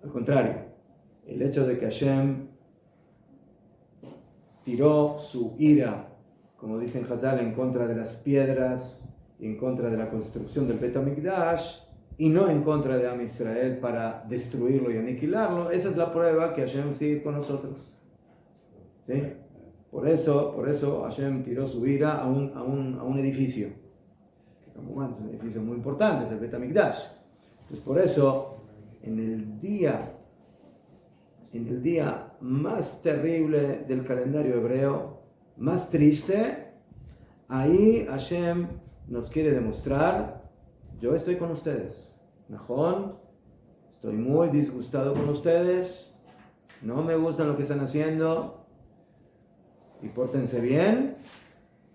Al contrario, el hecho de que Hashem tiró su ira, como dicen Hazal, en contra de las piedras y en contra de la construcción del Bet HaMikdash y no en contra de Am Israel para destruirlo y aniquilarlo, esa es la prueba que Hashem sigue con nosotros. ¿Sí? Por eso Hashem tiró su ira a un edificio, que como es un edificio muy importante, es el Bet HaMikdash. Pues por eso, en el día más terrible del calendario hebreo, más triste, ahí Hashem nos quiere demostrar, yo estoy con ustedes. Najón, estoy muy disgustado con ustedes, no me gusta lo que están haciendo, y pórtense bien,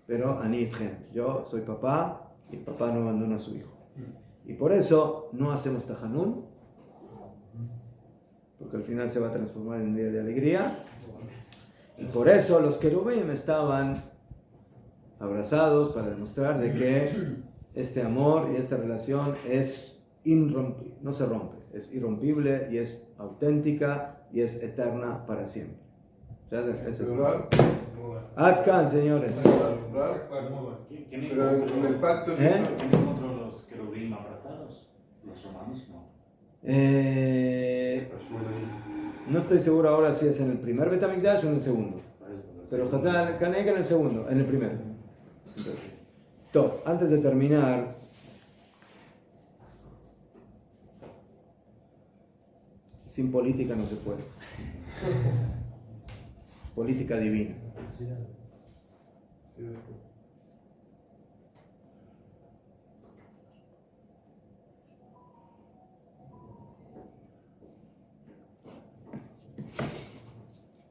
pero anitgen, yo soy papá, y papá no abandona a su hijo. Y por eso no hacemos tajanún, porque al final se va a transformar en un día de alegría. Y por eso los querubim estaban abrazados para demostrar de que este amor y esta relación es irrompible, no se rompe, es irrompible y es auténtica y es eterna para siempre. Ese es Atkan, señores.
Pero en el pacto que hizo,
¿Quién encontró los querubim abrazados? Los romanos no.
No estoy seguro ahora si es en el primer Bet HaMikdash o en el segundo. Pero Hazal Kaneka en el segundo, en el primero. Antes de terminar, sin política no se puede. Política divina.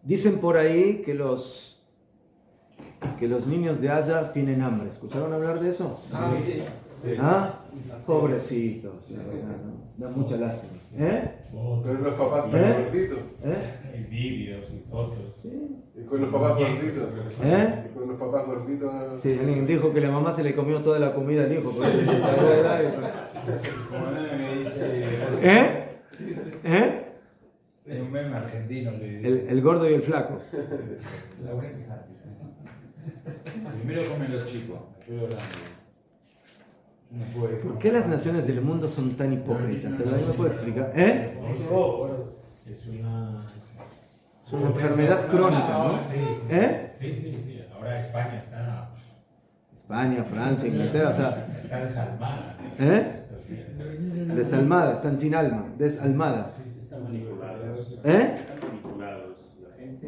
Dicen por ahí que los niños de Aya tienen hambre. ¿Escucharon hablar de eso?
Sí.
¿Ah? Pobrecitos. Da mucha lástima.
pero los papás están gorditos.
Hay vídeos y fotos.
Sí.
Y con los papás gorditos.
¿Eh?
Y con los papás gorditos.
Sí, alguien dijo que la mamá se le comió toda la comida al hijo.
Como el meme me dice. Es un meme argentino.
El gordo y el flaco.
Primero comen los chicos, luego grande. No puede.
¿Por qué las naciones del mundo son tan hipócritas? ¿Alguien me puede explicar?
Es una
enfermedad crónica, ¿no?
Sí. Ahora España está.
España, Francia, Inglaterra, o sea,
Está desalmada. Estos días.
desalmada, están sin alma, desalmada.
Sí, están manipulados.
Están
manipulados. La gente,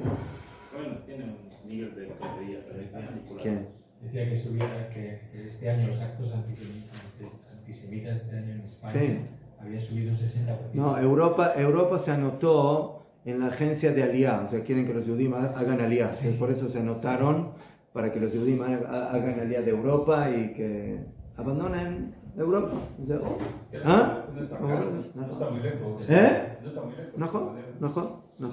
bueno, tiene un nivel de tontería, pero están manipulados.
¿Quién?
Decía que subiera que este año los actos antisemitas este año en España habían subido un 60%.
No, Europa se anotó en la agencia de Aliyah, o sea, quieren que los judíos hagan Aliyah, por eso se anotaron para que los judíos hagan Aliyah de Europa y que abandonen Europa. O sea, ¿ah?
No está muy lejos. No está muy lejos.
¿No?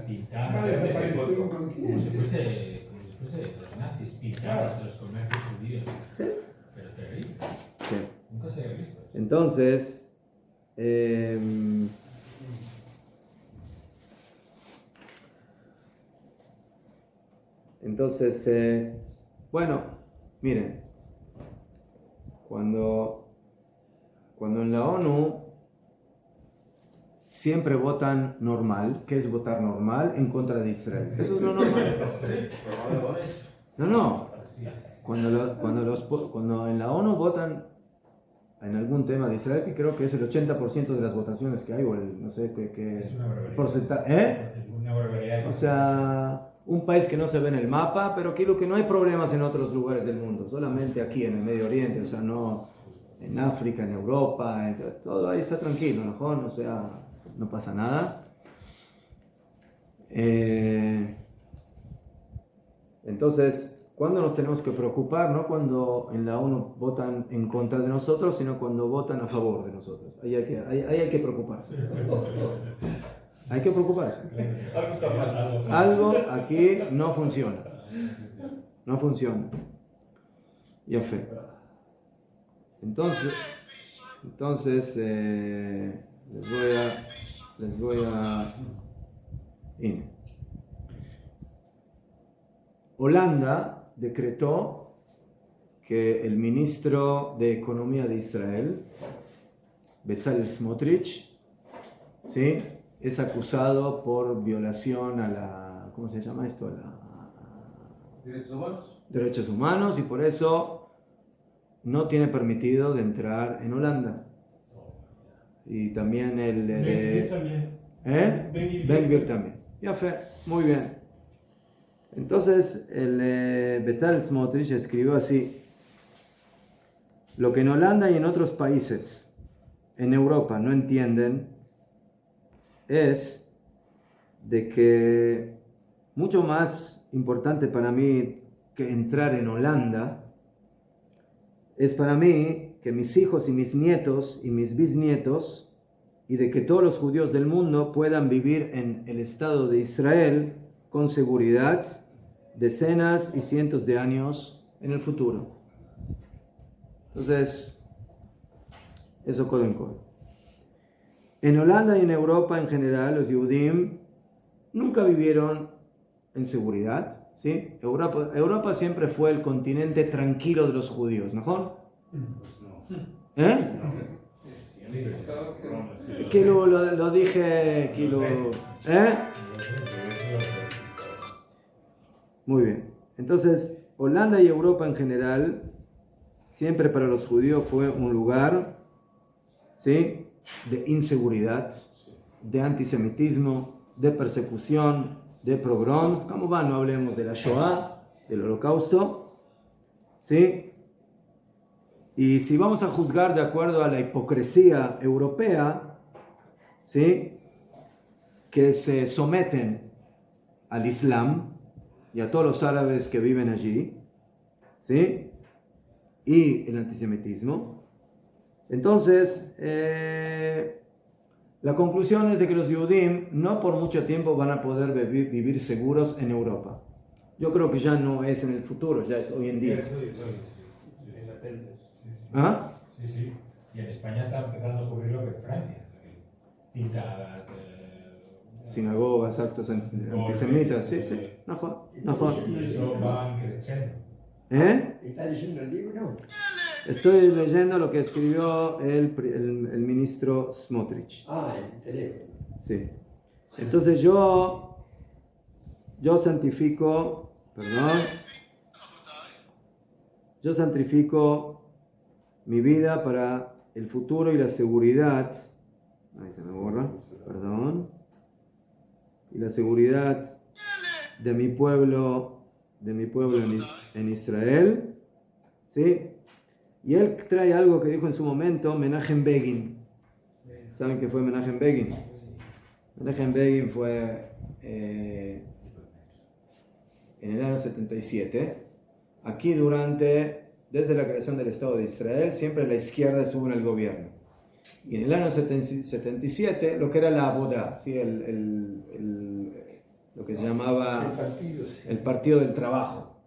Pintar como si fuese los nazis, pintar los comercios judíos.
Sí.
Pero terrible.
Sí.
Nunca se había visto.
Entonces, Entonces, bueno, miren, cuando en la ONU siempre votan normal, ¿qué es votar normal? En contra de Israel. Eso es lo normal. No. Cuando en la ONU votan en algún tema de Israel, que creo que es el 80% de las votaciones que hay, o el, no sé qué
Es una barbaridad.
porcentaje,
Una barbaridad.
O sea, un país que no se ve en el mapa, pero quiero que no hay problemas en otros lugares del mundo, solamente aquí en el Medio Oriente, o sea, no en África, en Europa, todo ahí está tranquilo, ¿no? O sea, no pasa nada. Entonces, ¿cuándo nos tenemos que preocupar? No cuando en la ONU votan en contra de nosotros, sino cuando votan a favor de nosotros. Ahí hay que preocuparse. Hay que preocuparse.
Algo está mal.
Algo aquí no funciona. No funciona. Ya fe. Entonces les voy a Holanda decretó que el ministro de Economía de Israel, Bezalel Smotrich, ¿sí?, es acusado por violación a la, ¿cómo se llama esto?
¿Derechos humanos?
Derechos humanos, y por eso no tiene permitido de entrar en Holanda. Y también el
Ben-Gvir también.
Ben-Gvir también. Ya fe, muy bien. Entonces el Bezalel Smotrich escribió así: lo que en Holanda y en otros países en Europa no entienden es de que mucho más importante para mí que entrar en Holanda es para mí que mis hijos y mis nietos y mis bisnietos y de que todos los judíos del mundo puedan vivir en el Estado de Israel con seguridad decenas y cientos de años en el futuro. Entonces, eso codo en codo. En Holanda y en Europa en general, los Yehudim nunca vivieron en seguridad, ¿sí? Europa siempre fue el continente tranquilo de los judíos, ¿no? Que lo dije, que lo... Muy bien. Entonces, Holanda y Europa en general, siempre para los judíos fue un lugar, ¿sí?, de inseguridad, de antisemitismo, de persecución, de pogroms. ¿Cómo va? No hablemos de la Shoah, del Holocausto, ¿sí? Y si vamos a juzgar de acuerdo a la hipocresía europea, ¿sí?, que se someten al Islam y a todos los árabes que viven allí, ¿sí?, y el antisemitismo, entonces la conclusión es de que los Yehudim no por mucho tiempo van a poder vivir seguros en Europa. Yo creo que ya no es en el futuro, ya es hoy en día. ¿Ah?
Sí, sí. Y en España está empezando a ocurrir lo que en Francia. Pintadas,
sinagogas, actos antisemitas, sí, sí.
Y eso va creciendo.
¿Está leyendo el libro?
Estoy leyendo lo que escribió el ministro Smotrich.
El teléfono.
Sí. Entonces yo santifico mi vida para el futuro y la seguridad. Ahí se me borra, perdón. Y la seguridad de mi pueblo en Israel, ¿sí? Y él trae algo que dijo en su momento Menachem Begin. ¿Saben qué fue Menachem Begin? Menachem Begin fue en el año 77. Aquí desde la creación del Estado de Israel, siempre la izquierda estuvo en el gobierno. Y en el año 77, lo que era la Abodá, ¿sí?, lo que se llamaba el Partido del Trabajo,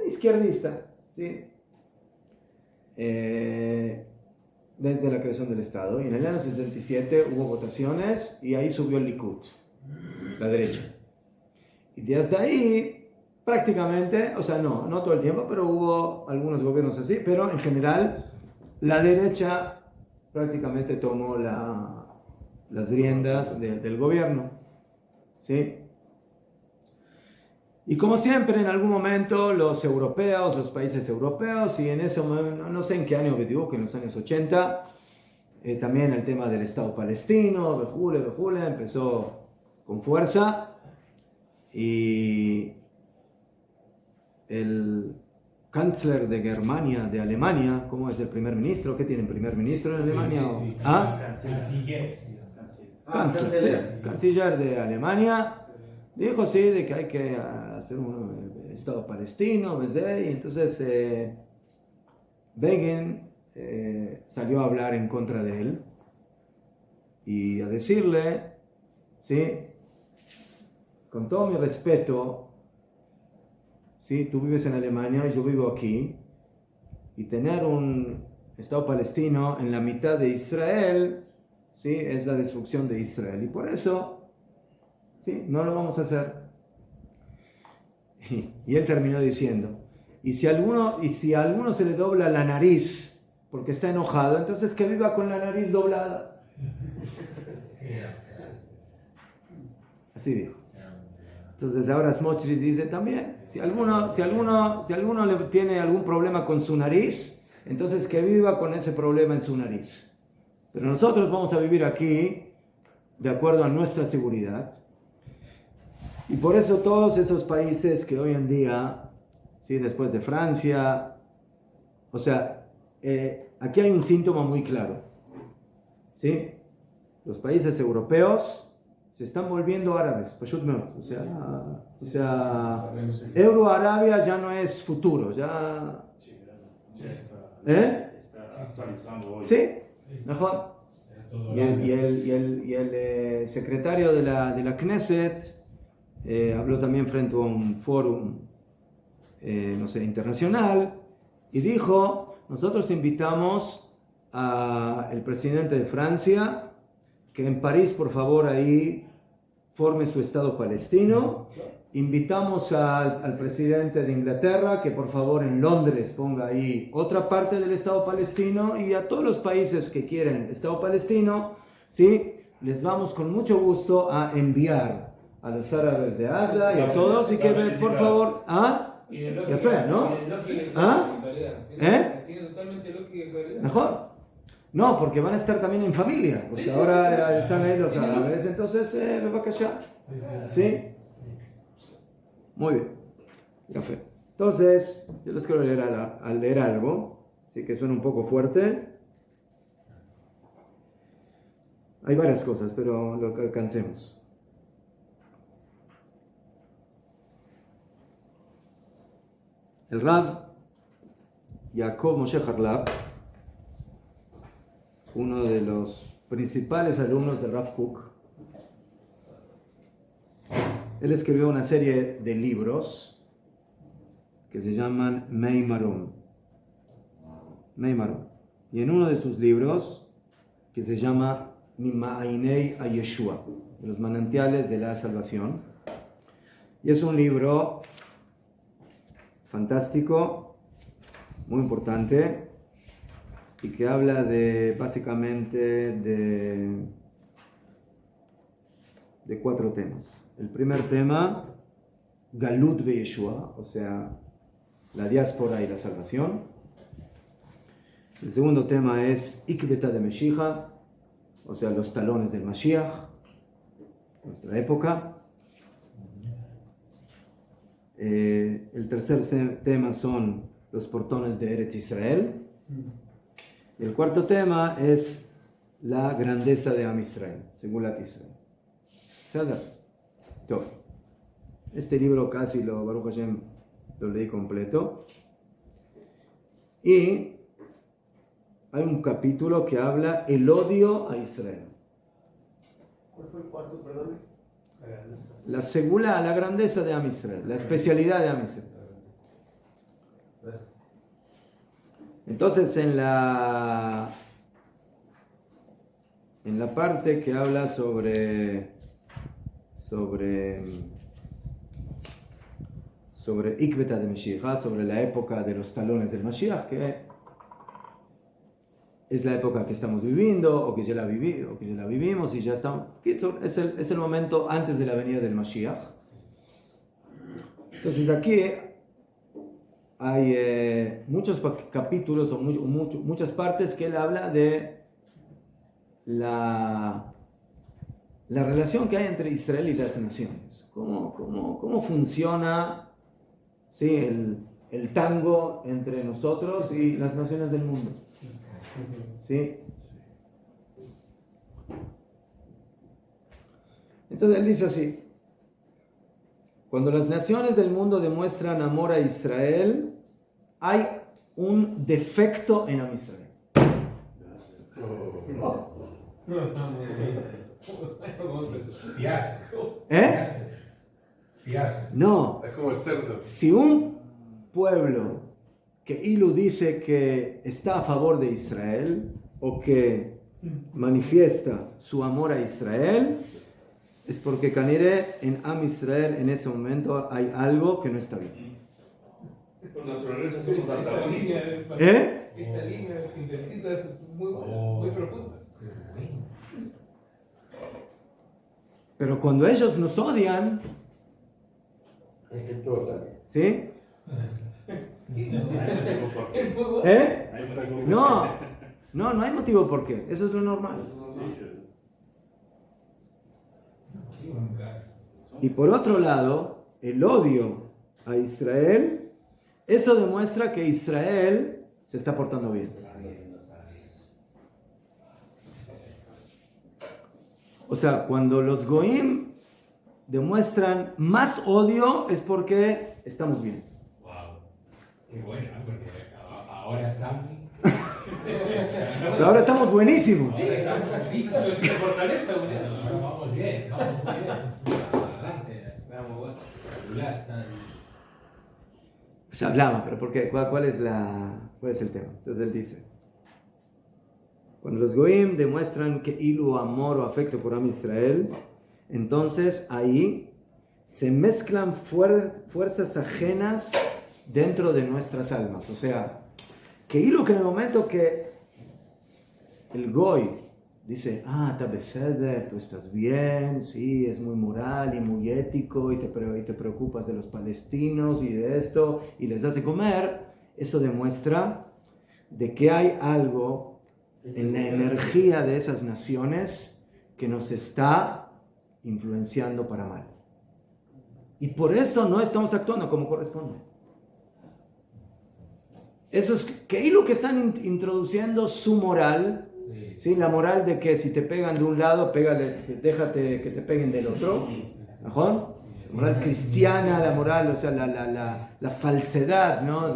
izquierdista, ¿sí?, desde la creación del Estado. Y en el año 77 hubo votaciones y ahí subió el Likud, la derecha. Y desde ahí prácticamente, o sea, no todo el tiempo, pero hubo algunos gobiernos así, pero en general la derecha prácticamente tomó las riendas del gobierno, ¿sí? Y como siempre, en algún momento los europeos, los países europeos, y en ese momento, no sé en qué año que digo, que en los años 80, también el tema del Estado palestino, Bejule, empezó con fuerza, y el canciller de Germania, de Alemania, ¿cómo es el primer ministro? ¿Qué tienen primer ministro en Alemania?
Sí,
¿Ah?
canciller.
Canciller de Alemania. Dijo sí, de que hay que hacer un Estado palestino, ¿ves? Y entonces Begin salió a hablar en contra de él y a decirle, ¿sí? Con todo mi respeto, ¿sí? Tú vives en Alemania y yo vivo aquí, y tener un Estado palestino en la mitad de Israel, ¿sí? Es la destrucción de Israel, y por eso, sí, no lo vamos a hacer. Y él terminó diciendo, y si a alguno se le dobla la nariz porque está enojado, entonces que viva con la nariz doblada. Así dijo. Entonces ahora Smotrich dice también, si alguno le tiene algún problema con su nariz, entonces que viva con ese problema en su nariz. Pero nosotros vamos a vivir aquí de acuerdo a nuestra seguridad. Y por eso todos esos países que hoy en día, ¿sí? Después de Francia, o sea, aquí hay un síntoma muy claro, ¿sí? Los países europeos se están volviendo árabes, o sea, Euroarabia ya no es futuro, ya
está actualizando hoy.
sí, mejor. Y el secretario de la Knesset habló también frente a un foro, internacional, y dijo, nosotros invitamos al presidente de Francia que en París, por favor, ahí forme su Estado palestino. Invitamos al presidente de Inglaterra que por favor en Londres ponga ahí otra parte del Estado palestino, y a todos los países que quieren Estado palestino, ¿sí? Les vamos con mucho gusto a enviar a los árabes de Gaza y a todos, y que por favor, qué feo, ¿no?
Tiene totalmente lógica y claridad.
Mejor. No, porque van a estar también en familia, porque ahora están ahí los árabes, entonces me va a callar. ¿Sí? Muy bien. Café. Entonces, yo les quiero leer algo, así que suena un poco fuerte. Hay varias cosas, pero lo que alcancemos. El Rav Yaakov Moshe Harlap, uno de los principales alumnos del Rav Kook, él escribió una serie de libros que se llaman Meimaron. Y en uno de sus libros, que se llama Mima'inei Yeshua, de los manantiales de la salvación, y es un libro fantástico, muy importante, y que habla básicamente de 4 temas. El primer tema, Galut ve Yeshua, o sea, la diáspora y la salvación. El segundo tema es Ikbeta de Meshiach, o sea, los talones del Mashiach, nuestra época. El tercer tema son los portones de Eretz Israel. Y el cuarto tema es la grandeza de Am Israel, Segulat Israel. Este libro casi Baruch Hashem, lo leí completo. Y hay un capítulo que habla el odio a Israel.
¿Cuál fue el cuarto, perdón?
La segula, la grandeza de Am Israel, la especialidad de Am Israel. Entonces en la parte que habla sobre sobre Ikveta de Mashiach, sobre la época de los talones del Mashiach, que es la época que estamos viviendo, o que ya la vivimos y ya estamos. Es el momento antes de la venida del Mashiach. Entonces aquí hay muchos capítulos o muchas partes que él habla de la relación que hay entre Israel y las naciones. Cómo funciona, ¿sí?, el tango entre nosotros y las naciones del mundo. ¿Sí? Entonces él dice así: cuando las naciones del mundo demuestran amor a Israel, hay un defecto en Am Israel.
Fiarse.
No.
Es como el cerdo.
Si un pueblo que Ilu dice que está a favor de Israel o que manifiesta su amor a Israel, es porque Canire en Am Israel en ese momento hay algo que no está bien.
Por naturaleza somos antagónicos.
Esa línea sintetiza muy profunda.
Pero cuando ellos nos odian, ¿sí? No hay motivo por qué. Eso es lo normal. Y por otro lado, el odio a Israel, eso demuestra que Israel se está portando bien. O sea, cuando los Goim demuestran más odio es porque estamos bien.
Wow. Qué bueno, porque ahora estamos.
Pero ahora estamos buenísimos.
Sí, estamos buenísimos y de fortaleza. Vamos bien, vamos muy bien. Adelante, vamos, ya está.
Se hablaba, pero ¿por qué? ¿Cuál es el tema? Entonces él dice: cuando los Goim demuestran que Ilu amor o afecto por Am Israel, entonces ahí se mezclan fuerzas ajenas dentro de nuestras almas. O sea, que Ilu que en el momento que el Goy dice, está beseder, tú estás bien, sí, es muy moral y muy ético y te preocupas de los palestinos y de esto y les das de comer, eso demuestra de que hay algo en la energía de esas naciones que nos está influenciando para mal. Y por eso no estamos actuando como corresponde. Eso es que lo que están introduciendo su moral, ¿sí? La moral de que si te pegan de un lado, déjate que te peguen del otro. ¿No? La moral cristiana, la moral, o sea, la falsedad, ¿no?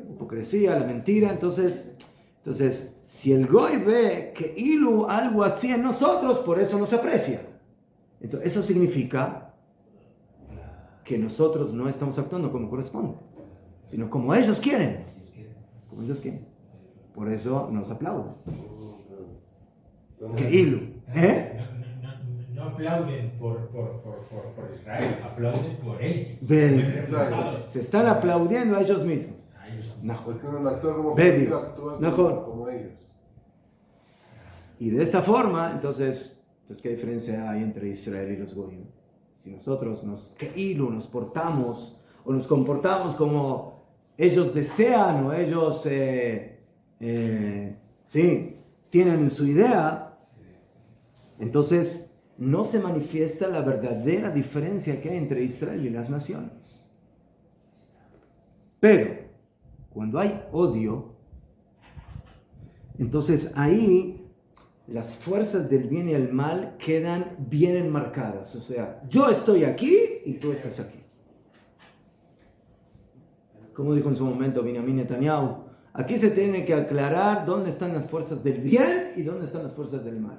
Hipocresía, la mentira. Entonces, si el Goy ve que Ilu algo así en nosotros, por eso nos aprecia. Entonces, eso significa que nosotros no estamos actuando como corresponde, sino como ellos quieren. Como ellos quieren. Por eso nos aplauden. Que Ilu.
No aplauden por Israel, aplauden por ellos.
Se están aplaudiendo a ellos mismos.
Porque uno no actúa como ellos, actúa como ellos.
Y de esa forma, entonces, ¿qué diferencia hay entre Israel y los Goyim? Si nosotros nos portamos o nos comportamos como ellos desean o ellos tienen en su idea, entonces no se manifiesta la verdadera diferencia que hay entre Israel y las naciones. Pero cuando hay odio, entonces ahí las fuerzas del bien y el mal quedan bien enmarcadas. O sea, yo estoy aquí y tú estás aquí. Como dijo en su momento Benjamin Netanyahu, aquí se tiene que aclarar dónde están las fuerzas del bien y dónde están las fuerzas del mal.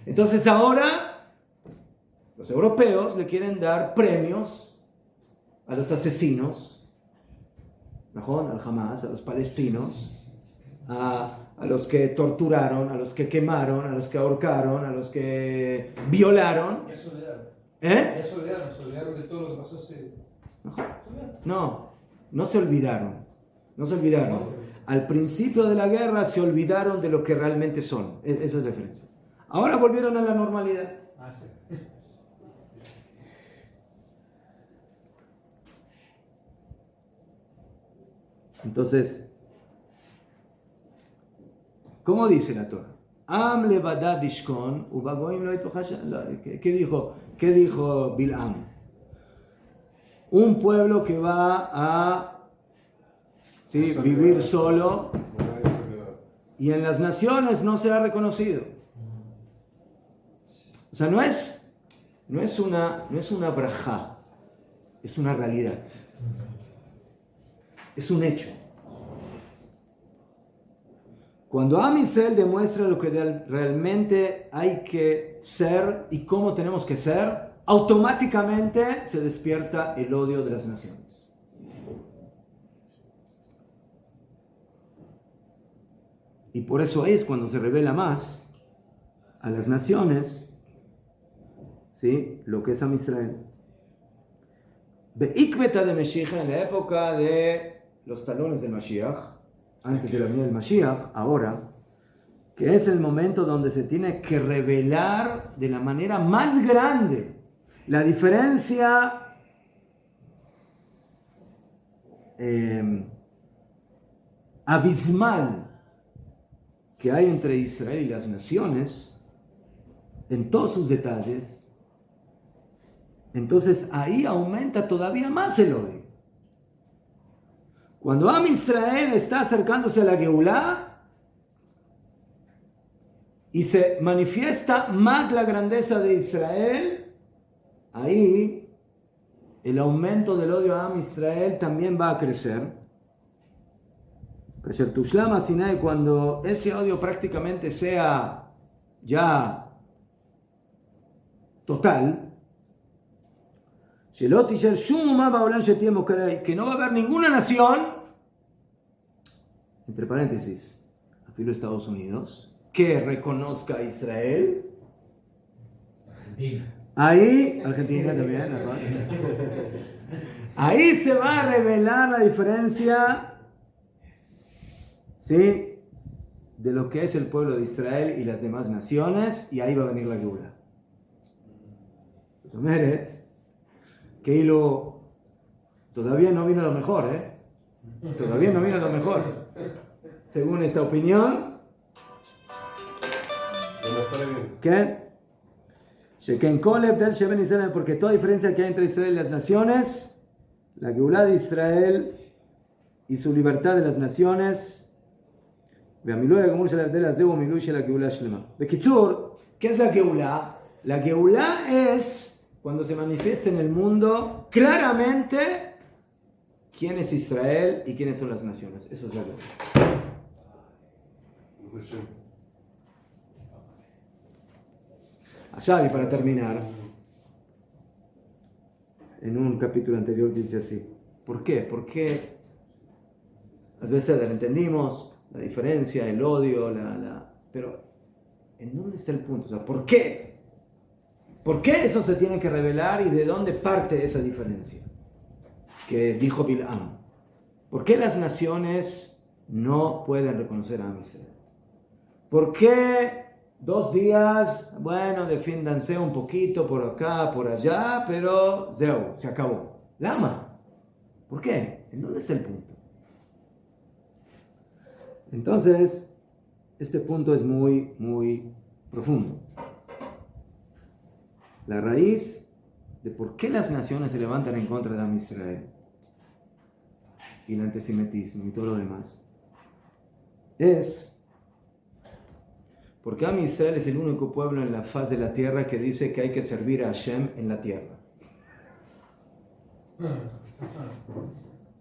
Entonces ahora los europeos le quieren dar premios a los asesinos, al Hamas, a los palestinos, a los que torturaron, a los que quemaron, a los que ahorcaron, a los que violaron.
Ya se olvidaron de todo lo que pasó hace...
No se olvidaron. No se olvidaron. Al principio de la guerra se olvidaron de lo que realmente son. Esa es la diferencia. Ahora volvieron a la normalidad.
Ah, sí.
Entonces, ¿cómo dice la Torah? Am levadad ishkon ubagoim lo itochasha. ¿Qué dijo Bilam? Un pueblo que va a vivir solo y en las naciones no será reconocido. O sea, no es una brajá, es una realidad. Es un hecho. Cuando Am Israel demuestra lo que realmente hay que ser y cómo tenemos que ser, automáticamente se despierta el odio de las naciones. Y por eso es cuando se revela más a las naciones, ¿sí?, lo que es Am Israel. Beikbeta de Mashiach, en la época de los talones del Mashiach, antes de la venida del Mashiach, ahora, que es el momento donde se tiene que revelar de la manera más grande la diferencia abismal que hay entre Israel y las naciones, en todos sus detalles. Entonces ahí aumenta todavía más el odio. Cuando Am Israel está acercándose a la Geulá y se manifiesta más la grandeza de Israel, ahí el aumento del odio a Am Israel también va a crecer. Cuando ese odio prácticamente sea ya total, que no va a haber ninguna nación, entre paréntesis, afilo Estados Unidos, que reconozca a Israel.
Argentina.
Ahí, Argentina también, ¿no? Ahí se va a revelar la diferencia, ¿sí?, de lo que es el pueblo de Israel y las demás naciones, y ahí va a venir la Geulá. Que todavía no vino lo mejor, Todavía no vino lo mejor. Según esta opinión, ¿qué? Porque toda diferencia que hay entre Israel y las naciones, la Geulá de Israel y su libertad de las naciones, ¿qué es la Geulá? La Geulá es cuando se manifiesta en el mundo claramente quién es Israel y quiénes son las naciones. Eso es la Geulá. Allá, y para terminar, en un capítulo anterior dice así: ¿por qué? Porque a veces entendimos la diferencia, el odio, pero ¿en dónde está el punto? O sea, ¿por qué? ¿Por qué eso se tiene que revelar y de dónde parte esa diferencia que dijo Bilam? ¿Por qué las naciones no pueden reconocer a Israel? ¿Por qué 2 días, bueno, defiéndanse un poquito por acá, por allá, pero se acabó? ¿Lama? ¿Por qué? ¿En dónde está el punto? Entonces, este punto es muy, muy profundo. La raíz de por qué las naciones se levantan en contra de Am Israel y el antisemitismo y todo lo demás es porque Am Israel es el único pueblo en la faz de la tierra que dice que hay que servir a Hashem en la tierra.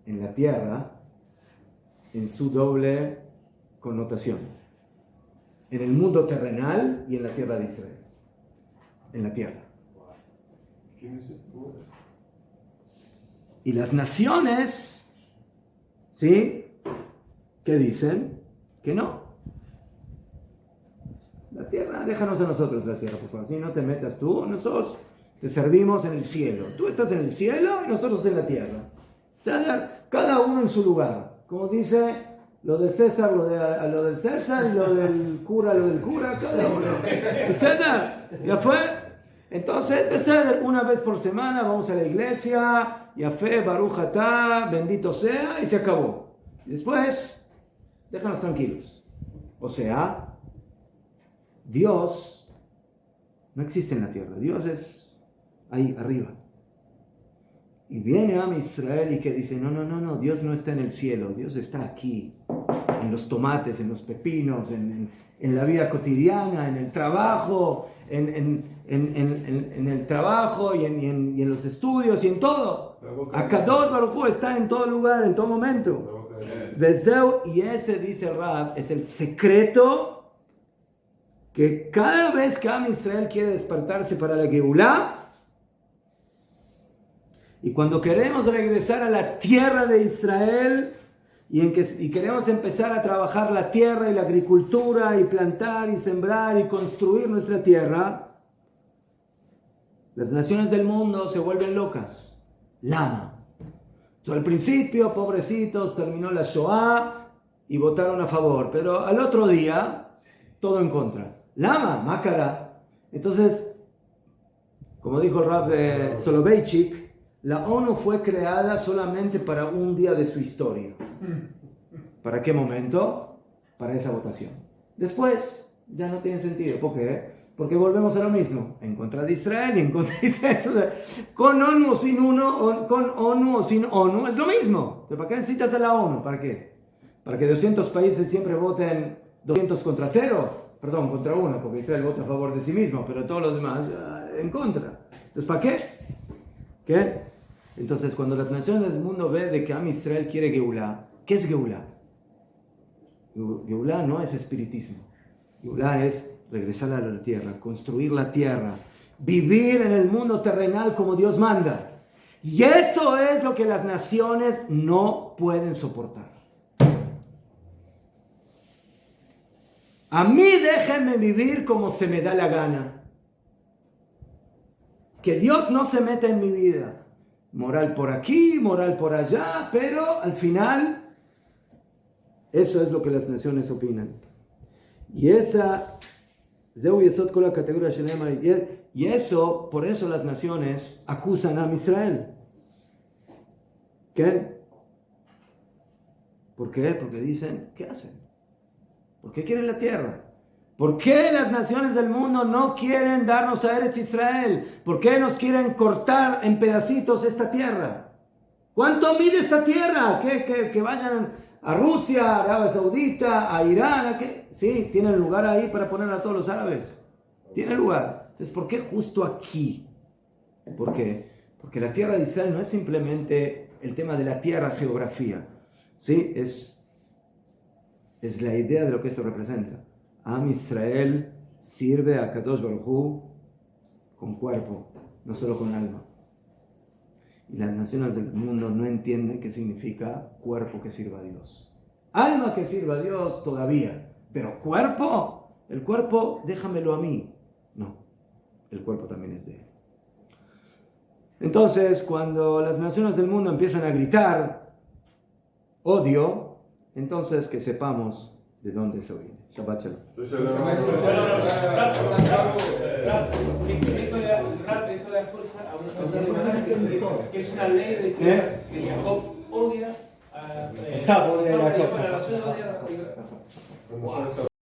En la tierra, en su doble connotación. En el mundo terrenal y en la tierra de Israel. En la tierra. Y las naciones, ¿sí?, ¿qué dicen? Que no. La tierra, déjanos a nosotros la tierra, por favor. Si no te metas tú, nosotros te servimos en el cielo. Tú estás en el cielo y nosotros en la tierra. O sea, cada uno en su lugar. Como dice, lo del César, lo del César, y lo del cura, cada uno. ¿Ya fue? Entonces, Beseder, una vez por semana vamos a la iglesia, Yafé, Baruch Atá, bendito sea, y se acabó. Y después, déjanos tranquilos. O sea, Dios no existe en la tierra, Dios es ahí arriba. Y viene a Israel y que dice, no, Dios no está en el cielo, Dios está aquí, en los tomates, en los pepinos, en la vida cotidiana, en el trabajo, en el trabajo y en los estudios y en todo. Akadosh Baruj Hu está en todo lugar, en todo momento. Y ese, dice Rab, es el secreto que cada vez que Am Israel quiere despertarse para la Geulá, y cuando queremos regresar a la tierra de Israel y queremos empezar a trabajar la tierra y la agricultura y plantar y sembrar y construir nuestra tierra, las naciones del mundo se vuelven locas. Lama. Al principio, pobrecitos, terminó la Shoah y votaron a favor, pero al otro día, todo en contra. Lama, Mácara. Entonces, como dijo el Rav Soloveitchik, la ONU fue creada solamente para un día de su historia. ¿Para qué momento? Para esa votación. Después, ya no tiene sentido. ¿Por qué? Porque volvemos a lo mismo. En contra de Israel y en contra de Israel. Con ONU o sin con ONU o sin ONU es lo mismo. Entonces, ¿para qué necesitas a la ONU? ¿Para qué? ¿Para que 200 países siempre voten 200 contra 0? Perdón, contra 1, porque Israel vota a favor de sí mismo, pero todos los demás en contra. Entonces, ¿para qué? ¿Qué? Entonces, cuando las naciones del mundo ven de que Am Israel quiere Geulá, ¿qué es Geulá? Geulá no es espiritismo. Geulá es regresar a la tierra, construir la tierra, vivir en el mundo terrenal como Dios manda. Y eso es lo que las naciones no pueden soportar. A mí déjenme vivir como se me da la gana. Que Dios no se meta en mi vida. Moral por aquí, moral por allá, pero al final, eso es lo que las naciones opinan. Y esa, y eso, por eso las naciones acusan a Israel. ¿Qué? ¿Por qué? Porque dicen, ¿qué hacen? ¿Por qué quieren la tierra? ¿Por qué las naciones del mundo no quieren darnos a Eretz Israel? ¿Por qué nos quieren cortar en pedacitos esta tierra? ¿Cuánto mide esta tierra? Que vayan a Rusia, a Arabia Saudita, a Irán. Sí, tienen lugar ahí para poner a todos los árabes. Tiene lugar. Entonces, ¿por qué justo aquí? ¿Por qué? Porque la tierra de Israel no es simplemente el tema de la tierra, geografía. ¿Sí? Es la idea de lo que esto representa. Am Israel sirve a Kadosh Baruj Hu con cuerpo, no solo con alma. Y las naciones del mundo no entienden qué significa cuerpo que sirva a Dios. Alma que sirva a Dios todavía, pero cuerpo, el cuerpo déjamelo a mí. No, el cuerpo también es de Él. Entonces, cuando las naciones del mundo empiezan a gritar odio, entonces que sepamos de dónde eso viene. Shabbat Shalom.
Esto da fuerza a una que es una ley de que Jacob odia a
Esaú odia a Jacob.
la nación odia a Jacob.